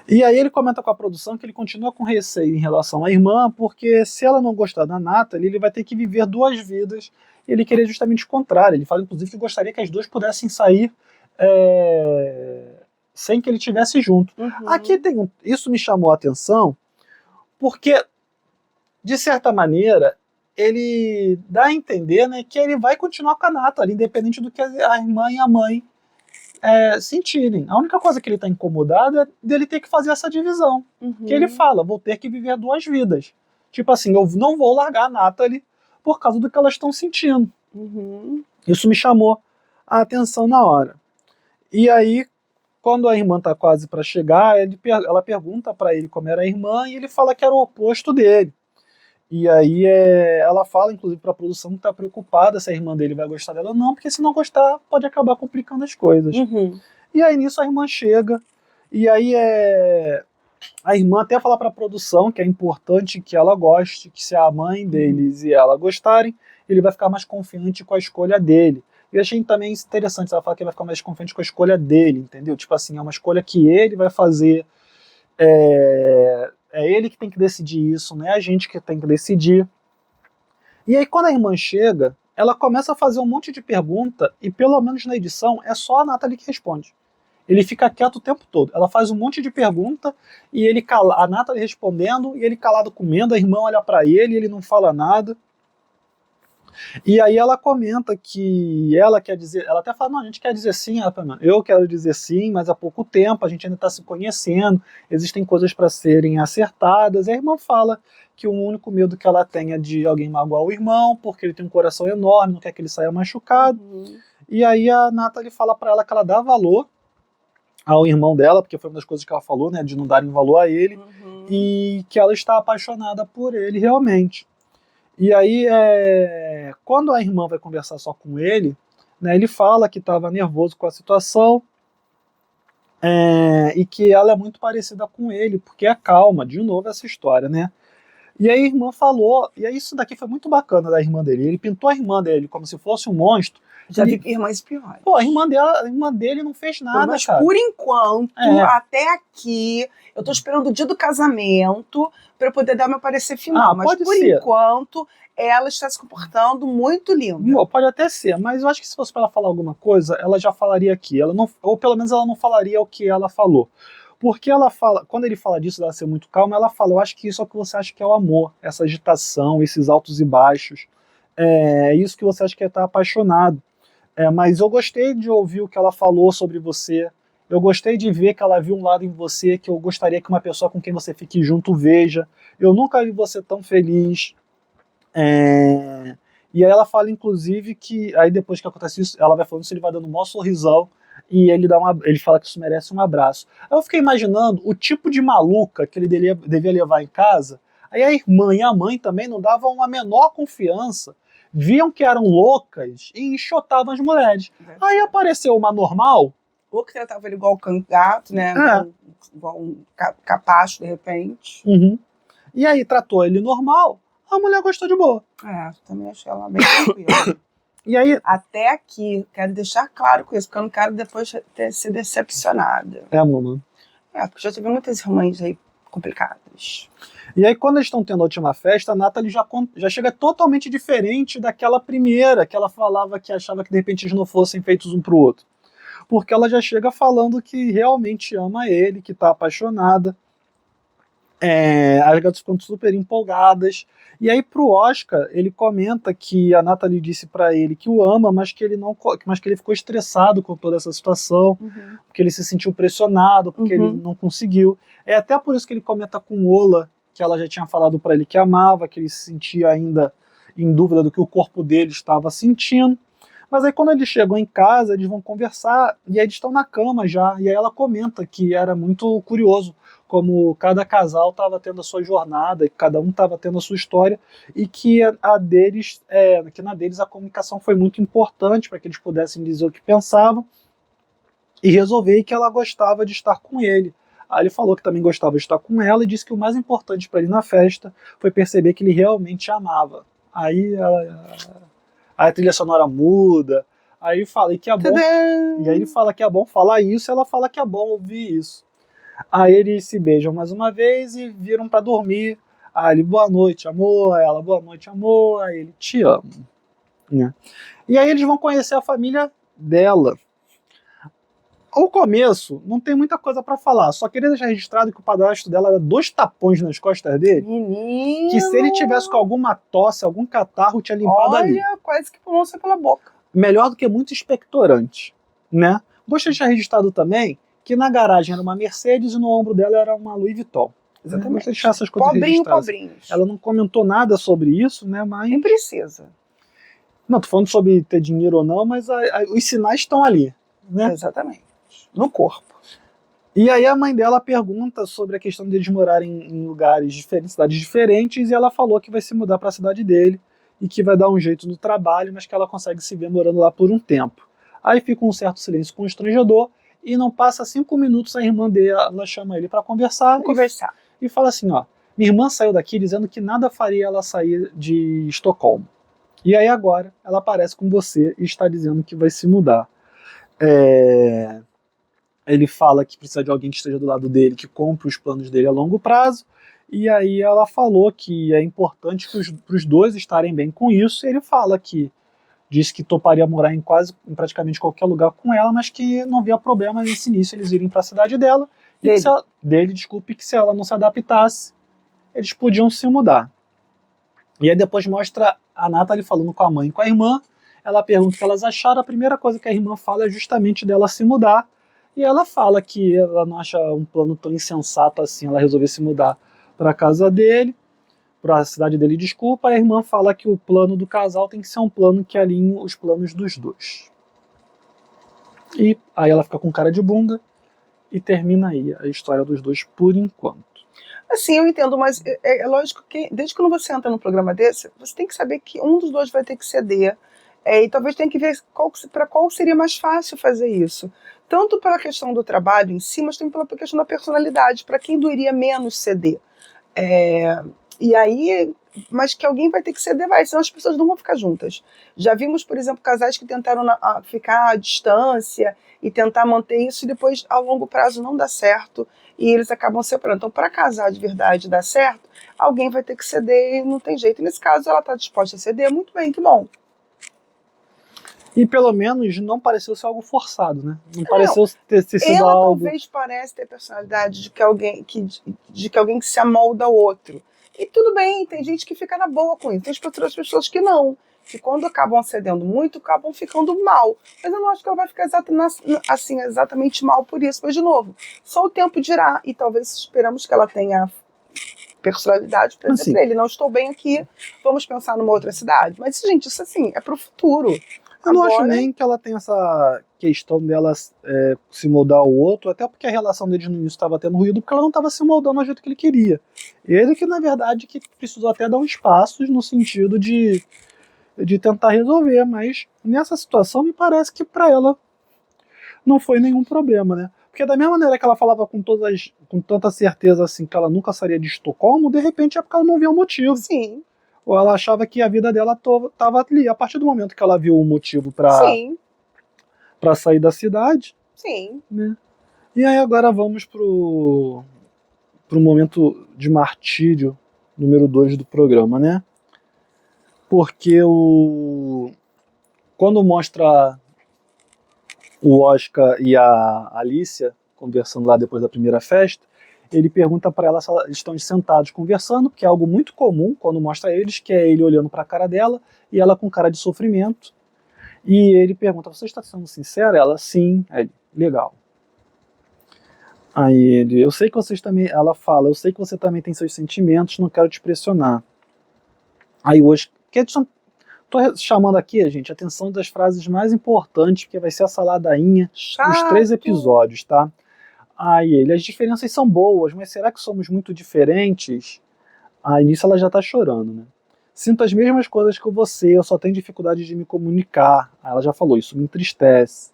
E aí ele comenta com a produção que ele continua com receio em relação à irmã, porque se ela não gostar da Natalie, ele vai ter que viver 2 vidas, e ele queria justamente o contrário. Ele fala, inclusive, que gostaria que as 2 pudessem sair sem que ele estivesse junto. Aqui isso me chamou a atenção, porque, de certa maneira, ele dá a entender, né, que ele vai continuar com a Natalie, independente do que a irmã e a mãe sentirem. A única coisa que ele está incomodado é dele ter que fazer essa divisão. Que ele fala, vou ter que viver 2 vidas. Tipo assim, eu não vou largar a Natalie por causa do que elas estão sentindo. Isso me chamou a atenção na hora. E aí, quando a irmã está quase para chegar, ela pergunta para ele como era a irmã, e ele fala que era o oposto dele. E aí ela fala, inclusive, para a produção que está preocupada se a irmã dele vai gostar dela ou não, porque se não gostar, pode acabar complicando as coisas. E aí nisso a irmã chega, e aí a irmã até fala para a produção que é importante que ela goste, que se a mãe deles e ela gostarem, ele vai ficar mais confiante com a escolha dele. E eu achei também interessante, ela fala que ele vai ficar mais confiante com a escolha dele, entendeu? Tipo assim, é uma escolha que ele vai fazer, é ele que tem que decidir isso, não é a gente que tem que decidir. E aí quando a irmã chega, ela começa a fazer um monte de pergunta, e pelo menos na edição é só a Natalie que responde. Ele fica quieto o tempo todo. Ela faz um monte de pergunta, e a Natalie respondendo, e ele calado comendo, a irmã olha pra ele, e ele não fala nada. E aí ela comenta que ela quer dizer, ela até fala, não, a gente quer dizer sim, eu quero dizer sim, mas há pouco tempo, a gente ainda está se conhecendo, existem coisas para serem acertadas. E a irmã fala que o único medo que ela tem é de alguém magoar o irmão, porque ele tem um coração enorme, não quer que ele saia machucado. E aí a Natalie fala para ela que ela dá valor ao irmão dela, porque foi uma das coisas que ela falou, né, de não darem valor a ele, e que ela está apaixonada por ele realmente. E aí, quando a irmã vai conversar só com ele, né, ele fala que estava nervoso com a situação, e que ela é muito parecida com ele, porque é calma, de novo essa história, né? E aí a irmã falou, e aí isso daqui foi muito bacana da irmã dele, ele pintou a irmã dele como se fosse um monstro. Já vi irmãs piores. Pô, a irmã dele não fez nada, mas cara. Por enquanto, até aqui, eu tô esperando o dia do casamento para eu poder dar meu parecer final. Mas por enquanto, ela está se comportando muito linda. Pode até ser, mas eu acho que se fosse para ela falar alguma coisa, ela já falaria aqui. Ela não, ou pelo menos ela não falaria o que ela falou. Porque ela fala, quando ele fala disso, dela ser muito calma, ela fala, eu acho que isso é o que você acha que é o amor, essa agitação, esses altos e baixos. É isso que você acha que é estar apaixonado. Mas eu gostei de ouvir o que ela falou sobre você, eu gostei de ver que ela viu um lado em você que eu gostaria que uma pessoa com quem você fique junto veja. Eu nunca vi você tão feliz. E aí ela fala, inclusive, que aí depois que acontece isso, ela vai falando isso, ele vai dando um maior sorrisão, e ele fala que isso merece um abraço. Aí eu fiquei imaginando o tipo de maluca que ele devia levar em casa. Aí a irmã e a mãe também não davam a menor confiança viam que eram loucas e enxotavam as mulheres. Aí apareceu uma normal. Ou que tratava ele igual gato, né? Igual um capacho, de repente. Uhum. E aí tratou ele normal, a mulher gostou de boa. Também achei ela bem tranquila. E aí... Até aqui, quero deixar claro com isso, porque eu não quero depois ser decepcionada. Mamãe. Porque já tive muitas irmãs aí complicadas. E aí, quando eles estão tendo a última festa, a Natalie já chega totalmente diferente daquela primeira, que ela falava que achava que de repente eles não fossem feitos um pro outro. Porque ela já chega falando que realmente ama ele, que tá apaixonada. As garotas ficam super empolgadas. E aí pro Oscar, ele comenta que a Natalie disse pra ele que o ama, mas que ele ficou estressado com toda essa situação, porque ele se sentiu pressionado, porque ele não conseguiu. É até por isso que ele comenta com Ola, que ela já tinha falado pra ele que amava, que ele se sentia ainda em dúvida do que o corpo dele estava sentindo. Mas aí quando eles chegam em casa, eles vão conversar, e aí eles estão na cama já, e aí ela comenta que era muito curioso como cada casal estava tendo a sua jornada, e cada um estava tendo a sua história, e que que na deles a comunicação foi muito importante para que eles pudessem dizer o que pensavam e resolver, e que ela gostava de estar com ele. Aí ele falou que também gostava de estar com ela e disse que o mais importante para ele na festa foi perceber que ele realmente amava. Aí a trilha sonora muda, aí fala que é bom, e aí ele fala que é bom falar isso, ela fala que é bom ouvir isso. Aí eles se beijam mais uma vez e viram pra dormir. Aí ele, boa noite, amor. Aí ela, boa noite, amor. Aí ele, te amo. Né? E aí eles vão conhecer a família dela. Ao começo, não tem muita coisa pra falar. Só queria deixar registrado que o padrasto dela dá 2 tapões nas costas dele. Menino! Que se ele tivesse com alguma tosse, algum catarro, tinha limpado ali. Olha, quase que pulou pela boca. Melhor do que muito expectorante, né? Gostaria de deixar registrado também que na garagem era uma Mercedes e no ombro dela era uma Louis Vuitton. Exatamente. Gostaria de deixar essas coisas registradas. Pobrinhos. Ela não comentou nada sobre isso, né? Mas... Nem precisa. Não, tô falando sobre ter dinheiro ou não, mas os sinais estão ali, né? Exatamente. No corpo. E aí a mãe dela pergunta sobre a questão de eles morarem em lugares diferentes, cidades diferentes, e ela falou que vai se mudar para a cidade dele e que vai dar um jeito no trabalho, mas que ela consegue se ver morando lá por um tempo. Aí fica um certo silêncio constrangedor, e não passa 5 minutos a irmã dela chama ele para conversar. E fala assim, ó, minha irmã saiu daqui dizendo que nada faria ela sair de Estocolmo. E aí agora ela aparece com você e está dizendo que vai se mudar. Ele fala que precisa de alguém que esteja do lado dele, que compre os planos dele a longo prazo. E aí ela falou que é importante para os dois estarem bem com isso. E ele fala que disse que toparia morar em praticamente qualquer lugar com ela, mas que não havia problema nesse início eles irem para a cidade dela. Que se ela não se adaptasse, eles podiam se mudar. E aí depois mostra a Natalie falando com a mãe e com a irmã. Ela pergunta o que elas acharam. A primeira coisa que a irmã fala é justamente dela se mudar. E ela fala que ela não acha um plano tão insensato assim ela resolver se mudar para a casa dele, para a cidade dele, desculpa. A irmã fala que o plano do casal tem que ser um plano que alinhe os planos dos dois. E aí ela fica com cara de bunda e termina aí a história dos dois por enquanto. Assim, eu entendo, mas é lógico que desde que você entra num programa desse, você tem que saber que um dos dois vai ter que ceder. E talvez tenha que ver para qual seria mais fácil fazer isso. Tanto pela questão do trabalho em si, mas também pela questão da personalidade, para quem doeria menos ceder. E aí, mas que alguém vai ter que ceder, senão as pessoas não vão ficar juntas. Já vimos, por exemplo, casais que tentaram ficar à distância e tentar manter isso, e depois, a longo prazo, não dá certo, e eles acabam separando. Então, para casar de verdade dar certo, alguém vai ter que ceder e não tem jeito. E nesse caso, ela está disposta a ceder, muito bem, que bom. E pelo menos não pareceu ser algo forçado, né? Não pareceu ter sido ela algo... talvez parece ter a personalidade de que alguém que se amolda ao outro. E tudo bem, tem gente que fica na boa com isso. Tem outras pessoas que não. Que quando acabam cedendo muito, acabam ficando mal. Mas eu não acho que ela vai ficar exatamente mal por isso. Mas, de novo, só o tempo dirá. E talvez esperamos que ela tenha personalidade para dizer pra ele, não estou bem aqui, vamos pensar numa outra cidade. Mas, gente, isso assim, é pro futuro. Eu não acho nem que ela tenha essa questão dela se moldar ao outro, até porque a relação deles no início estava tendo ruído, porque ela não estava se moldando do jeito que ele queria. Ele que, na verdade, que precisou até dar uns passos no sentido de de tentar resolver, mas nessa situação me parece que para ela não foi nenhum problema, né? Porque da mesma maneira que ela falava com tanta certeza assim que ela nunca sairia de Estocolmo, de repente é porque ela não via o motivo. Sim. Ou ela achava que a vida dela estava ali. A partir do momento que ela viu o motivo para sair da cidade, sim, né? E aí agora vamos pro momento de martírio número 2 do programa, né? Porque quando mostra o Oscar e a Alicia conversando lá depois da primeira festa, ele pergunta para ela se eles estão sentados conversando, porque é algo muito comum quando mostra eles, que é ele olhando para a cara dela e ela com cara de sofrimento. E ele pergunta: você está sendo sincera? Ela: sim. Aí ele: legal. Aí ele: eu sei que vocês também. Ela fala: eu sei que você também tem seus sentimentos, não quero te pressionar. Aí hoje, tô chamando aqui, gente, a atenção das frases mais importantes, porque vai ser essa ladainha dos 3 episódios, tá? Aí ele: as diferenças são boas, mas será que somos muito diferentes? Aí nisso ela já tá chorando, né? Sinto as mesmas coisas que você, eu só tenho dificuldade de me comunicar. Aí ela já falou: isso me entristece.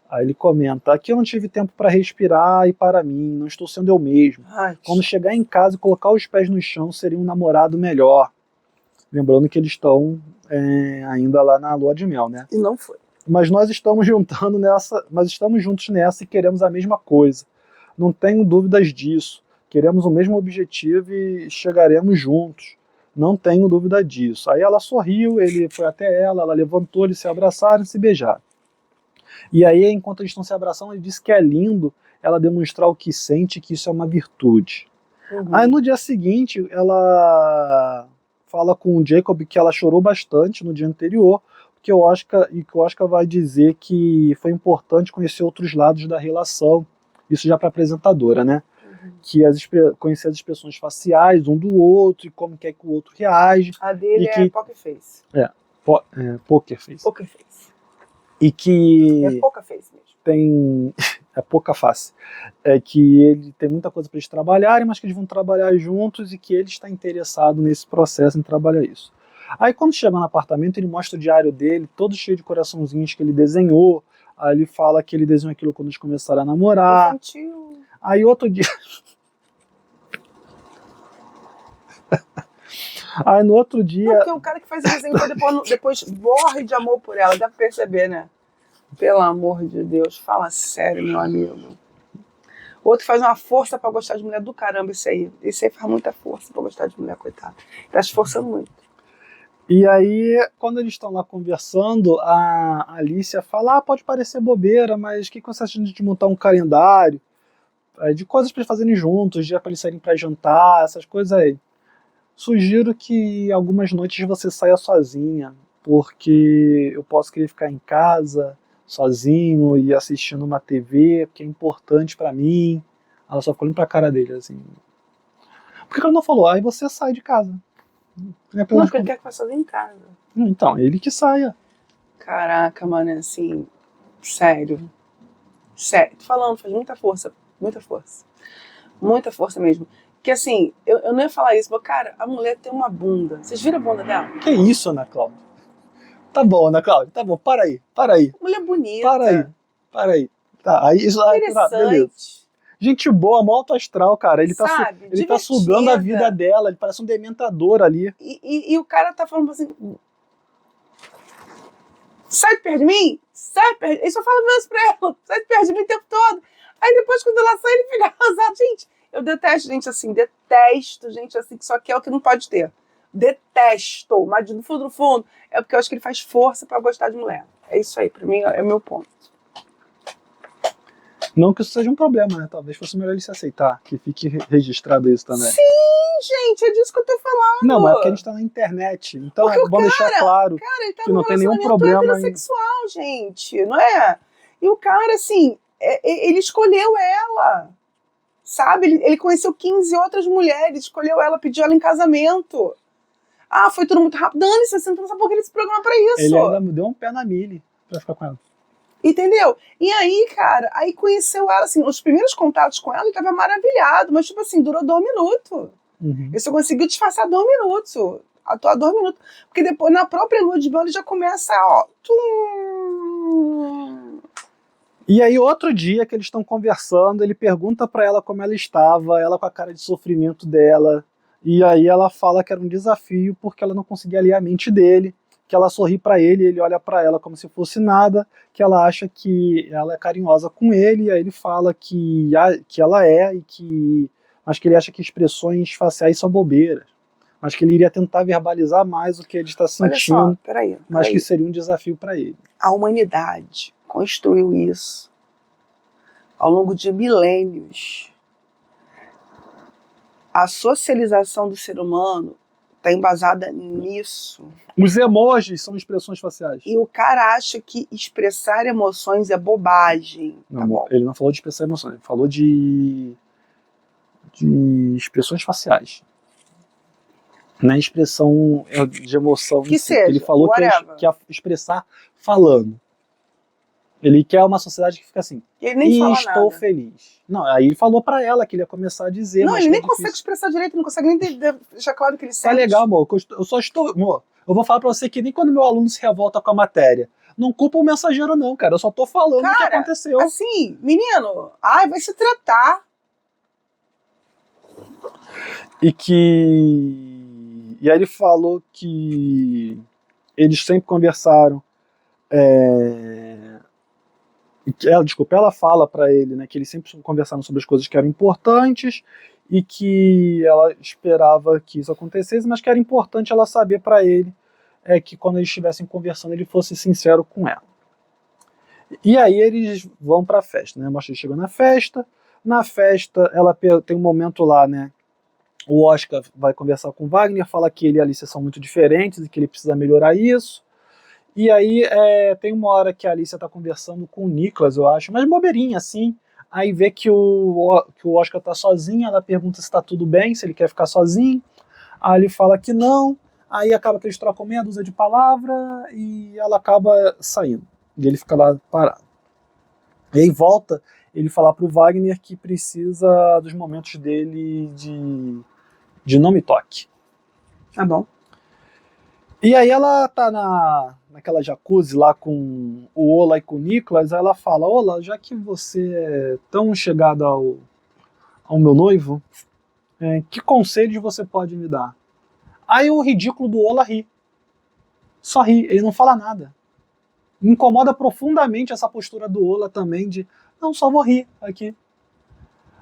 Aí ele comenta: aqui eu não tive tempo para respirar e para mim, não estou sendo eu mesmo. Quando chegar em casa e colocar os pés no chão, seria um namorado melhor. Lembrando que eles estão ainda lá na lua de mel, né? E não foi. Mas nós estamos juntos nessa e queremos a mesma coisa. Não tenho dúvidas disso. Queremos o mesmo objetivo e chegaremos juntos. Não tenho dúvida disso. Aí ela sorriu, ele foi até ela levantou, eles se abraçaram e se beijaram. E aí, enquanto eles estão se abraçando, ele disse que é lindo ela demonstrar o que sente, que isso é uma virtude. Uhum. Aí no dia seguinte, ela fala com o Jacob que ela chorou bastante no dia anterior, que o Oscar vai dizer que foi importante conhecer outros lados da relação, isso já para a apresentadora, né? Uhum. Que conhecer as expressões faciais um do outro e como quer que o outro reage. A dele é poker face. Poker face. Poker face. E que... é pouca face mesmo. Tem... é pouca face. É que ele tem muita coisa para eles trabalharem, mas que eles vão trabalhar juntos e que ele está interessado nesse processo, em trabalhar isso. Aí quando chega no apartamento, ele mostra o diário dele, todo cheio de coraçãozinhos que ele desenhou. Aí ele fala que ele desenhou aquilo quando eles começaram a namorar. Infantil. Aí outro dia... Aí no outro dia... Não, porque o cara que faz o desenho depois morre de amor por ela, dá pra perceber, né? Pelo amor de Deus, fala sério, meu amigo. Outro faz uma força pra gostar de mulher do caramba, esse aí. Esse aí faz muita força pra gostar de mulher, coitado. Tá se esforçando muito. E aí, quando eles estão lá conversando, a Alicia fala: pode parecer bobeira, mas o que você acha de montar um calendário de coisas para eles fazerem juntos, dia para eles saírem para jantar, essas coisas aí. Sugiro que algumas noites você saia sozinha, porque eu posso querer ficar em casa, sozinho, e assistindo uma TV, porque é importante para mim. Ela só ficou olhando pra cara dele, assim. Por que ela não falou: aí você sai de casa? Não, porque ele quer que faça sozinho em casa. Então, ele que saia. Caraca, mano, assim, sério. Sério, tô falando, faz muita força, muita força. Muita força mesmo. Que assim, eu não ia falar isso, mas cara, a mulher tem uma bunda. Vocês viram a bunda dela? Que isso, Ana Cláudia? Tá bom, Ana Cláudia, tá bom, para aí. Mulher bonita. Para aí. Tá, aí isso aí, beleza. Gente boa, mó alto astral, cara. Ele tá sugando a vida dela, ele parece um dementador ali. E o cara tá falando assim: sai de perto de mim, sai de perto. Ele só fala isso pra ela: sai de perto de mim o tempo todo. Aí depois, quando ela sai, ele fica arrasado. Gente, eu detesto gente assim, que só quer o que não pode ter. Detesto, mas no fundo, é porque eu acho que ele faz força pra gostar de mulher. É isso aí, pra mim é o meu ponto. Não que isso seja um problema, né? Talvez fosse melhor ele se aceitar, que fique registrado isso também. Sim, gente, é disso que eu tô falando. Não, mas é porque a gente tá na internet, então é bom deixar claro que não tem nenhum problema. Heterossexual, gente, não é? E o cara, assim, ele escolheu ela, sabe? Ele conheceu 15 outras mulheres, escolheu ela, pediu ela em casamento. Ah, foi tudo muito rápido. Dane-se, você não precisa pôr esse programa pra isso. Ele ainda deu um pé na Millie pra ficar com ela. Entendeu? E aí, cara, aí conheceu ela, assim, os primeiros contatos com ela, ele tava maravilhado, mas, tipo assim, durou 2 minutos. Uhum. Ele só conseguiu disfarçar 2 minutos. atuar 2 minutos. Porque depois, na própria lua de mel, ele já começa, ó. E aí, outro dia que eles estão conversando, ele pergunta pra ela como ela estava, ela com a cara de sofrimento dela. E aí ela fala que era um desafio porque ela não conseguia ler a mente dele, que ela sorri pra ele, ele olha pra ela como se fosse nada, que ela acha que ela é carinhosa com ele, e aí ele fala que ela é, mas que ele acha que expressões faciais são bobeiras, mas que ele iria tentar verbalizar mais o que ele está sentindo, olha só, peraí. mas que seria um desafio para ele. A humanidade construiu isso ao longo de milênios. A socialização do ser humano está embasada nisso. Os emojis são expressões faciais. E o cara acha que expressar emoções é bobagem. Não, ele não falou de expressar emoções, ele falou de expressões faciais. Não é expressão de emoção. Que seja, ele falou que é expressar falando. Ele quer uma sociedade que fica assim, ele nem fala estou nada. feliz. Não, aí ele falou pra ela que ele ia começar a dizer. Não, ele nem consegue expressar direito, não consegue nem deixar claro que ele sente. Tá legal, amor, eu só estou... Amor, eu vou falar pra você que nem quando meu aluno se revolta com a matéria. Não culpa o mensageiro não, cara, eu só tô falando o que aconteceu. Assim, menino, vai se tratar. E aí ele falou que eles sempre conversaram. Ela fala pra ele, né, que eles sempre conversaram sobre as coisas que eram importantes e que ela esperava que isso acontecesse, mas que era importante ela saber pra ele que quando eles estivessem conversando ele fosse sincero com ela. E aí eles vão pra festa, né? Mostra que chegou na festa. Na festa, ela tem um momento lá, né? O Oscar vai conversar com o Wagner, fala que ele e a Alicia são muito diferentes e que ele precisa melhorar isso. E aí tem uma hora que a Alicia tá conversando com o Nicholas, eu acho, mas bobeirinha, assim. Aí vê que o Oscar tá sozinho, ela pergunta se tá tudo bem, se ele quer ficar sozinho. Aí ele fala que não, aí acaba que eles trocam meia dúzia de palavras e ela acaba saindo. E ele fica lá parado. E aí volta ele falar pro Wagner que precisa dos momentos dele de não me toque. Tá bom. E aí ela tá naquela jacuzzi lá com o Ola e com o Nicholas, aí ela fala, Ola, já que você é tão chegado ao meu noivo, que conselhos você pode me dar? Aí o ridículo do Ola ri. Só ri, ele não fala nada. Me incomoda profundamente essa postura do Ola também de, não, só vou rir aqui.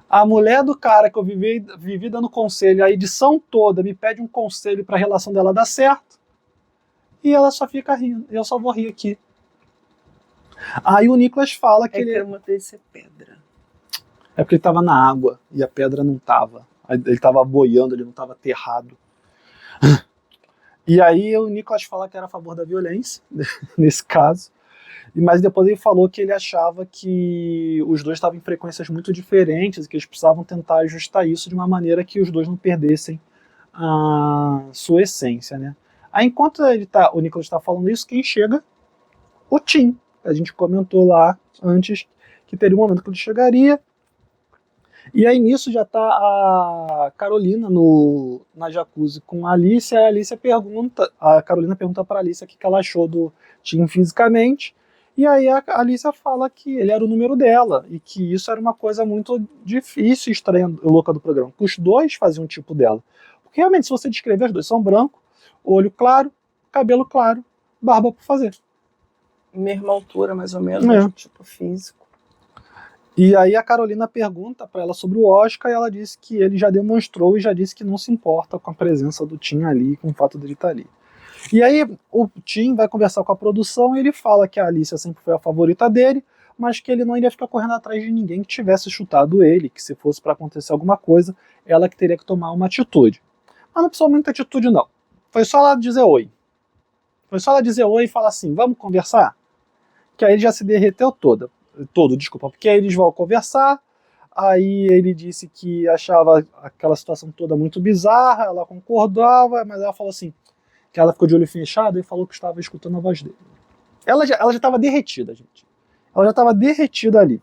A mulher do cara que eu vivi dando conselho, a edição toda me pede um conselho pra relação dela dar certo, e ela só fica rindo, eu só vou rir aqui. Aí o Nicholas fala que ele... manter ser pedra. É porque ele tava na água, e a pedra não tava. Ele tava boiando, ele não tava aterrado. E aí o Nicholas fala que era a favor da violência, nesse caso. Mas depois ele falou que ele achava que os dois estavam em frequências muito diferentes e que eles precisavam tentar ajustar isso de uma maneira que os dois não perdessem a sua essência, né? Aí enquanto o Nicholas está falando isso, quem chega? O Tim. A gente comentou lá antes que teria um momento que ele chegaria. E aí nisso já tá a Carolina na jacuzzi com a Alicia, e a Carolina pergunta pra Alicia o que ela achou do Tim fisicamente, e aí a Alicia fala que ele era o número dela, e que isso era uma coisa muito difícil e estranha, louca do programa, que os dois faziam o tipo dela. Porque realmente, se você descrever, os dois são brancos, olho claro, cabelo claro, barba por fazer. Mesma altura, mais ou menos, tipo físico. E aí a Carolina pergunta para ela sobre o Oscar e ela disse que ele já demonstrou e já disse que não se importa com a presença do Tim ali, com o fato dele estar ali. E aí o Tim vai conversar com a produção e ele fala que a Alicia sempre foi a favorita dele, mas que ele não iria ficar correndo atrás de ninguém que tivesse chutado ele, que se fosse para acontecer alguma coisa, ela que teria que tomar uma atitude. Mas não precisou muita atitude não. Foi só ela dizer oi. Foi só ela dizer oi e falar assim, vamos conversar? Que aí ele já se derreteu todo, porque aí eles vão conversar, aí ele disse que achava aquela situação toda muito bizarra, ela concordava, mas ela falou assim, que ela ficou de olho fechado e falou que estava escutando a voz dele. Ela já estava derretida, gente. Ela já estava derretida ali.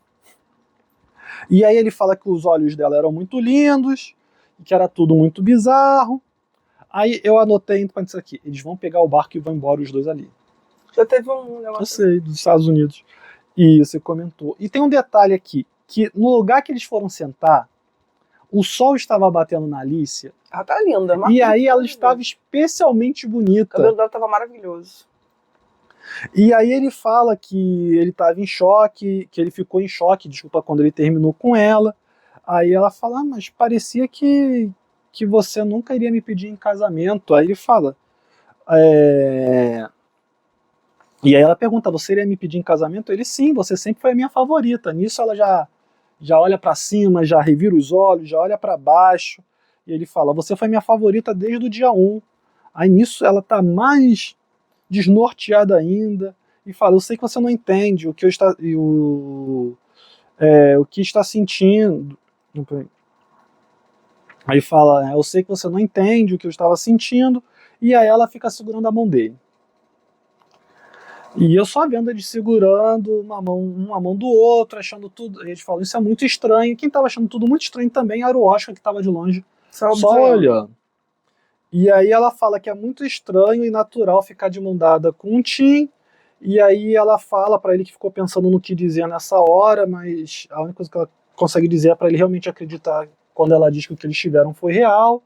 E aí ele fala que os olhos dela eram muito lindos, que era tudo muito bizarro. Aí eu anotei para isso aqui. Eles vão pegar o barco e vão embora os dois ali. Já teve um negócio. Eu sei, dos Estados Unidos. E você comentou. E tem um detalhe aqui, que no lugar que eles foram sentar, o sol estava batendo na Alicia. Ela tá linda. E aí ela estava especialmente bonita. O cabelo dela estava maravilhoso. E aí ele fala que ele estava em choque, que ele ficou em choque, desculpa, quando ele terminou com ela. Aí ela fala, mas parecia que você nunca iria me pedir em casamento. Aí ele fala... E aí ela pergunta, você iria me pedir em casamento? Ele, sim, você sempre foi a minha favorita. Nisso ela já olha para cima, já revira os olhos, já olha para baixo. E ele fala, você foi minha favorita desde o dia 1. Aí nisso ela tá mais desnorteada ainda. E fala, eu sei que você não entende o que o que está sentindo. Aí fala, eu sei que você não entende o que eu estava sentindo. E aí ela fica segurando a mão dele. E eu só vendo eles segurando uma mão do outro, achando tudo. Eles falam, isso é muito estranho. Quem estava achando tudo muito estranho também era o Oscar, que estava de longe, só olhando. E aí ela fala que é muito estranho e natural ficar de mão dada com um Tim. E aí ela fala para ele que ficou pensando no que dizer nessa hora, mas a única coisa que ela consegue dizer é para ele realmente acreditar quando ela diz que o que eles tiveram foi real.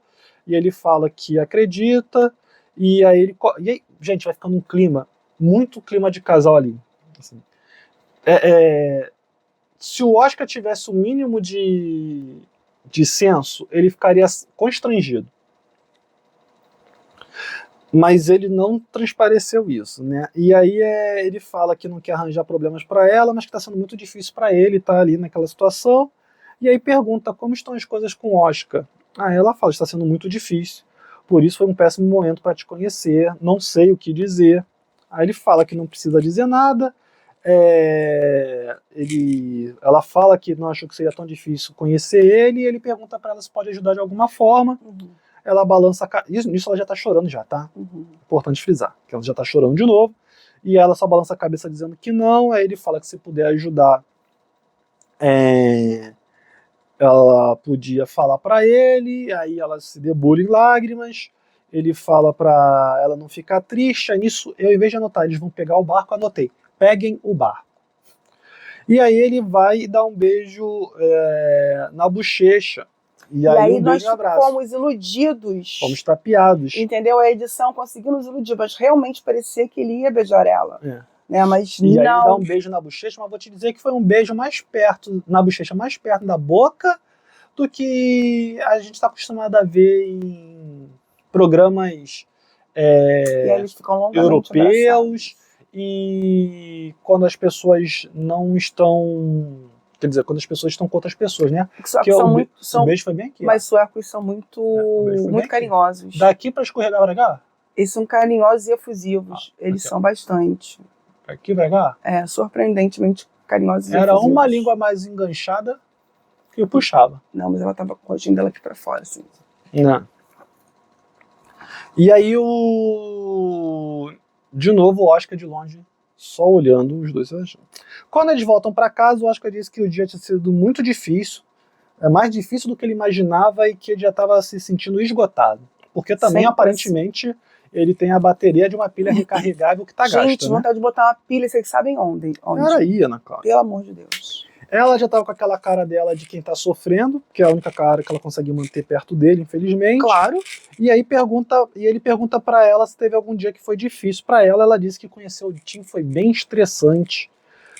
E ele fala que acredita. E aí, gente, vai ficando um clima. Muito clima de casal ali. Assim. Se o Oscar tivesse o mínimo de senso, ele ficaria constrangido. Mas ele não transpareceu isso, né? E aí ele fala que não quer arranjar problemas para ela, mas que está sendo muito difícil para ele estar ali naquela situação. E aí pergunta como estão as coisas com o Oscar. Aí ela fala, está sendo muito difícil, por isso foi um péssimo momento para te conhecer, não sei o que dizer. Aí ele fala que não precisa dizer nada, ela fala que não achou que seria tão difícil conhecer ele, e ele pergunta para ela se pode ajudar de alguma forma. Ela balança a cabeça, nisso ela já tá chorando já, tá? Importante frisar, que ela já tá chorando de novo, e ela só balança a cabeça dizendo que não. Aí ele fala que se puder ajudar, ela podia falar para ele, aí ela se debulha em lágrimas. Ele fala para ela não ficar triste. Aí nisso, eu, em vez de anotar, eles vão pegar o barco, anotei, peguem o barco. E aí ele vai dar um beijo na bochecha. E aí nós fomos iludidos. Fomos tapeados. Entendeu? A edição conseguiu nos iludir, mas realmente parecia que ele ia beijar ela. Né? Mas e não. aí ele dá um beijo na bochecha, mas vou te dizer que foi um beijo mais perto, na bochecha, mais perto da boca do que a gente está acostumado a ver em programas e aí eles ficam europeus abraçados. E quando as pessoas não estão... Quer dizer, quando as pessoas estão com outras pessoas, né? O beijo foi bem aqui. Mas suecos são muito carinhosos. Aqui. Daqui para escorregar para cá? Eles são carinhosos e efusivos. Eles são bastante. Aqui para cá? Surpreendentemente carinhosos e Era efusivos. uma língua mais enganchada que eu puxava. Não, mas ela tava com o rostinho dela aqui para fora, assim. Não. E aí de novo o Oscar de longe, só olhando os dois. Quando eles voltam para casa, o Oscar disse que o dia tinha sido muito difícil, mais difícil do que ele imaginava, e que ele já estava se sentindo esgotado. Porque também, aparentemente, ele tem a bateria de uma pilha recarregável que está gasta. Gente, vontade de botar uma pilha, vocês sabem onde? Era aí, Ana Cláudia. Pelo amor de Deus. Ela já estava com aquela cara dela de quem está sofrendo, que é a única cara que ela consegue manter perto dele, infelizmente. Claro. E aí ele pergunta para ela se teve algum dia que foi difícil para ela. Ela disse que conhecer o Tim foi bem estressante.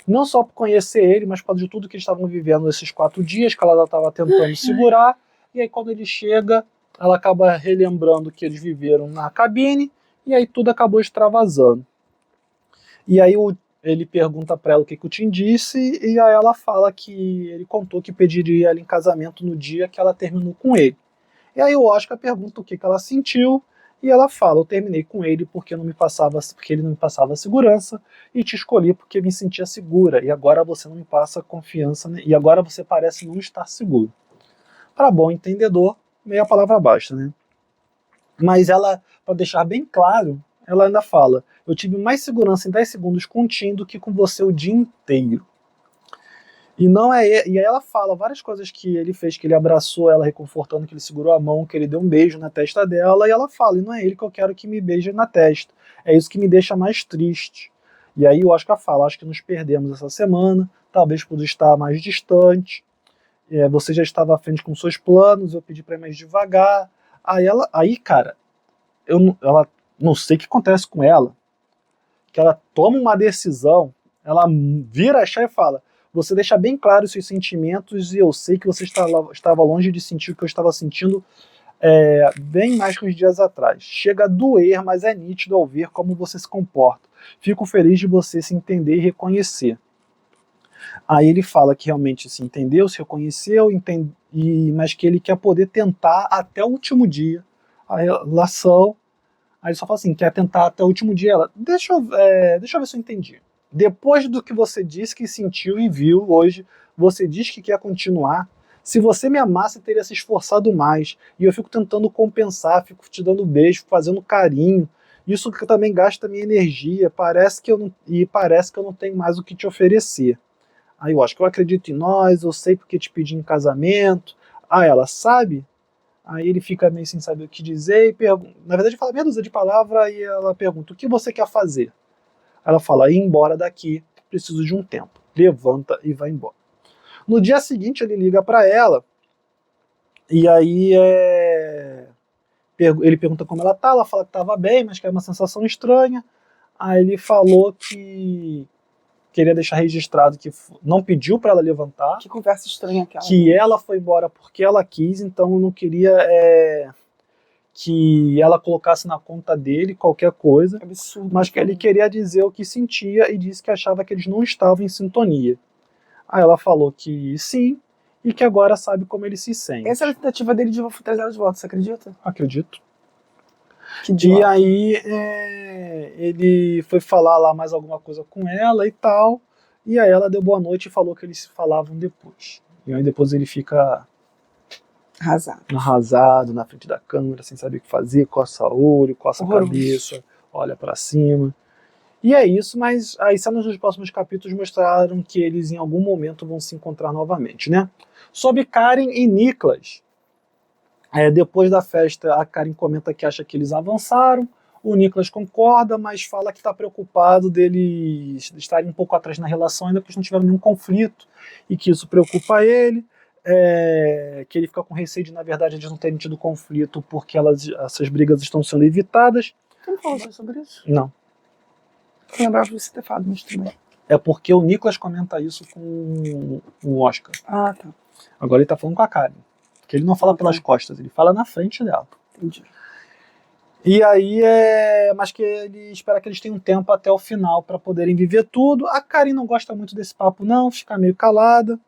Não só por conhecer ele, mas por causa de tudo que eles estavam vivendo nesses 4 dias, que ela estava tentando segurar. E aí quando ele chega, ela acaba relembrando que eles viveram na cabine, e aí tudo acabou extravasando. E aí ele pergunta para ela o que o Tim disse, e aí ela fala que ele contou que pediria ela em casamento no dia que ela terminou com ele. E aí o Oscar pergunta o que ela sentiu, e ela fala, eu terminei com ele porque ele não me passava segurança, e te escolhi porque me sentia segura, e agora você não me passa confiança, e agora você parece não estar seguro. Para bom entendedor, meia palavra basta, né? Mas ela, para deixar bem claro, ela ainda fala, eu tive mais segurança em 10 segundos com o Tim do que com você o dia inteiro. E não é ele, e aí ela fala várias coisas que ele fez, que ele abraçou ela reconfortando, que ele segurou a mão, que ele deu um beijo na testa dela, e ela fala, e não é ele que eu quero que me beije na testa, é isso que me deixa mais triste. E aí o Oscar fala, acho que nos perdemos essa semana, talvez por estar mais distante, você já estava à frente com seus planos, eu pedi para ir mais devagar. Aí cara, ela não sei o que acontece com ela, que ela toma uma decisão, ela vira a chave e fala, você deixa bem claro os seus sentimentos e eu sei que você estava longe de sentir o que eu estava sentindo bem mais que uns dias atrás. Chega a doer, mas é nítido ao ver como você se comporta. Fico feliz de você se entender e reconhecer. Aí ele fala que realmente se entendeu, se reconheceu, mas que ele quer poder tentar até o último dia a relação. Aí ele só fala assim, quer tentar até o último dia. Ela, deixa eu ver se eu entendi. Depois do que você disse que sentiu e viu hoje, você diz que quer continuar. Se você me amasse, teria se esforçado mais. E eu fico tentando compensar, fico te dando beijo, fazendo carinho. Isso que também gasta minha energia. Parece que eu não tenho mais o que te oferecer. Aí eu acho que eu acredito em nós, eu sei porque te pedi em casamento. Ela sabe? Aí ele fica meio sem saber o que dizer e pergunta. Na verdade, fala meia dúzia de palavras e ela pergunta: o que você quer fazer? Ela fala: ir embora daqui, preciso de um tempo. Levanta e vai embora. No dia seguinte, ele liga para ela e aí ele pergunta como ela tá. Ela fala que estava bem, mas que era uma sensação estranha. Aí ele falou que queria deixar registrado que não pediu para ela levantar. Que conversa estranha aquela. Que ela foi embora porque ela quis, então não queria que ela colocasse na conta dele qualquer coisa. Absurdo. Mas que ele queria dizer o que sentia e disse que achava que eles não estavam em sintonia. Aí ela falou que sim, e que agora sabe como ele se sente. Essa é a tentativa dele de trazer ela de volta, você acredita? Acredito. Que idiota. E aí ele foi falar lá mais alguma coisa com ela e tal, e aí ela deu boa noite e falou que eles se falavam depois. E aí depois ele fica arrasado na frente da câmera, sem saber o que fazer, coça o olho, coça a cabeça, olha pra cima. E é isso, mas as cenas dos próximos capítulos mostraram que eles em algum momento vão se encontrar novamente, né? Sobre Karen e Niklas. Depois da festa, a Karen comenta que acha que eles avançaram, o Niklas concorda, mas fala que está preocupado deles estarem um pouco atrás na relação, ainda porque não tiveram nenhum conflito, e que isso preocupa ele, que ele fica com receio de, na verdade, eles não terem tido conflito porque essas brigas estão sendo evitadas. Você não falou sobre isso? Não. Eu lembrava de você ter falado, mas também. É porque o Niklas comenta isso com o Oscar. Ah, tá. Agora ele tá falando com a Karen. Que ele não fala pelas costas, ele fala na frente dela. Entendi. E aí mas que ele espera que eles tenham tempo até o final para poderem viver tudo. A Karen não gosta muito desse papo não, fica meio calada.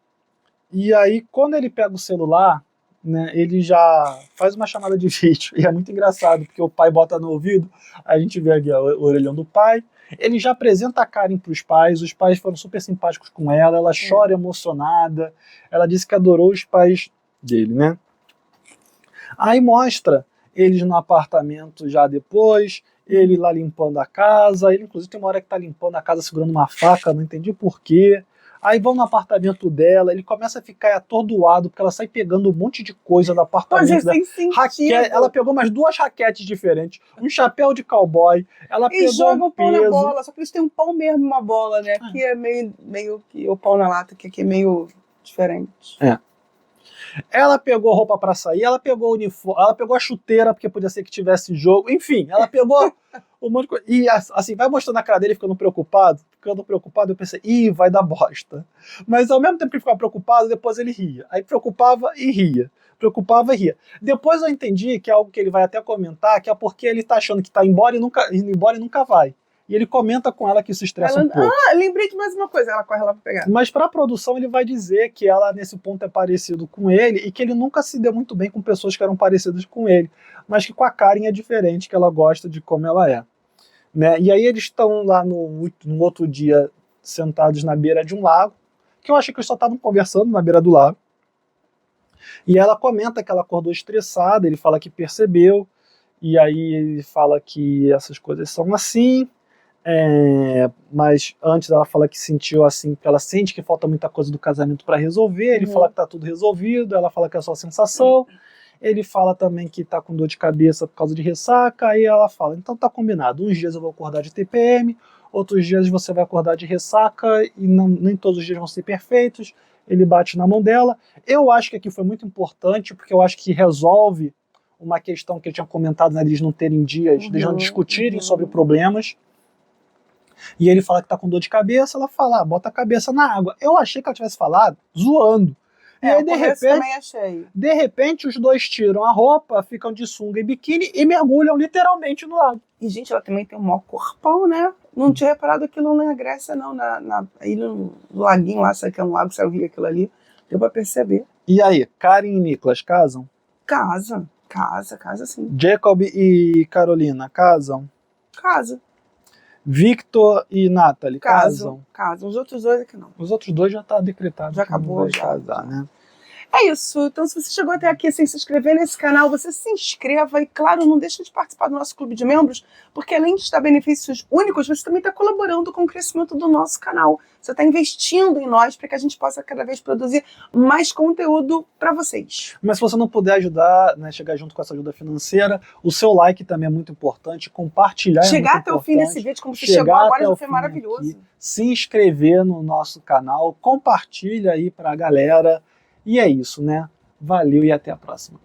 E aí quando ele pega o celular, né, ele já faz uma chamada de vídeo. E é muito engraçado, porque o pai bota no ouvido, a gente vê ali o orelhão do pai. Ele já apresenta a Karen para os pais foram super simpáticos com ela chora emocionada, ela disse que adorou os pais dele, né? Aí mostra eles no apartamento já depois, ele lá limpando a casa, ele inclusive tem uma hora que tá limpando a casa segurando uma faca, não entendi porquê. Aí vão no apartamento dela, ele começa a ficar atordoado, porque ela sai pegando um monte de coisa do apartamento dela. Ela pegou umas 2 raquetes diferentes, um chapéu de cowboy, ela pegou joga o pau na bola, só que eles têm um pau mesmo, uma bola, né? Aqui é meio que o pau na lata, que aqui é meio diferente. Ela pegou roupa pra sair, ela pegou o uniforme, ela pegou a chuteira, porque podia ser que tivesse jogo, enfim, ela pegou um monte de coisa. E assim, vai mostrando a cara dele ficando preocupado, eu pensei, vai dar bosta. Mas ao mesmo tempo que ele ficava preocupado, depois ele ria. Aí preocupava e ria. Preocupava e ria. Depois eu entendi que é algo que ele vai até comentar, que é porque ele tá achando que tá indo embora e nunca vai. E ele comenta com ela que isso estressa um pouco. Lembrei de mais uma coisa, ela corre lá pra pegar. Mas pra produção ele vai dizer que ela nesse ponto é parecido com ele e que ele nunca se deu muito bem com pessoas que eram parecidas com ele, mas que com a Karen é diferente, que ela gosta de como ela é. Né? E aí eles estão lá no outro dia sentados na beira de um lago, que eu achei que eles só estavam conversando na beira do lago. E ela comenta que ela acordou estressada, ele fala que percebeu, e aí ele fala que essas coisas são assim, Mas antes ela fala que sentiu assim, que ela sente que falta muita coisa do casamento para resolver, ele fala que tá tudo resolvido, ela fala que é só sensação, ele fala também que tá com dor de cabeça por causa de ressaca, aí ela fala, então tá combinado, uns dias eu vou acordar de TPM, outros dias você vai acordar de ressaca, e nem todos os dias vão ser perfeitos. Ele bate na mão dela. Eu acho que aqui foi muito importante, porque eu acho que resolve uma questão que ele tinha comentado, né, eles não terem dias, eles não discutirem sobre problemas. E ele fala que tá com dor de cabeça, ela fala, bota a cabeça na água. Eu achei que ela tivesse falado zoando. E aí, de repente, os dois tiram a roupa, ficam de sunga e biquíni e mergulham literalmente no lago. E, gente, ela também tem um maior corpão, né? Não tinha reparado aquilo na Grécia, não. Aí no laguinho lá, sabe que é um lago, saiu rio aquilo ali. Deu pra perceber. E aí, Karen e Nicholas casam? Casa sim. Jacob e Carolina casam? Casa. Victor e Natalie casam? Casam. Os outros dois é que não. Os outros dois já tá decretado. Já acabou, já. Casar, né? É isso. Então, se você chegou até aqui sem se inscrever nesse canal, você se inscreva e, claro, não deixe de participar do nosso clube de membros, porque além de dar benefícios únicos, você também está colaborando com o crescimento do nosso canal. Você está investindo em nós para que a gente possa cada vez produzir mais conteúdo para vocês. Mas se você não puder ajudar, né, chegar junto com essa ajuda financeira, o seu like também é muito importante, compartilhar chegar até o fim desse vídeo, como você chegou agora, já foi maravilhoso. Aqui, se inscrever no nosso canal, compartilha aí para a galera. E é isso, né? Valeu e até a próxima.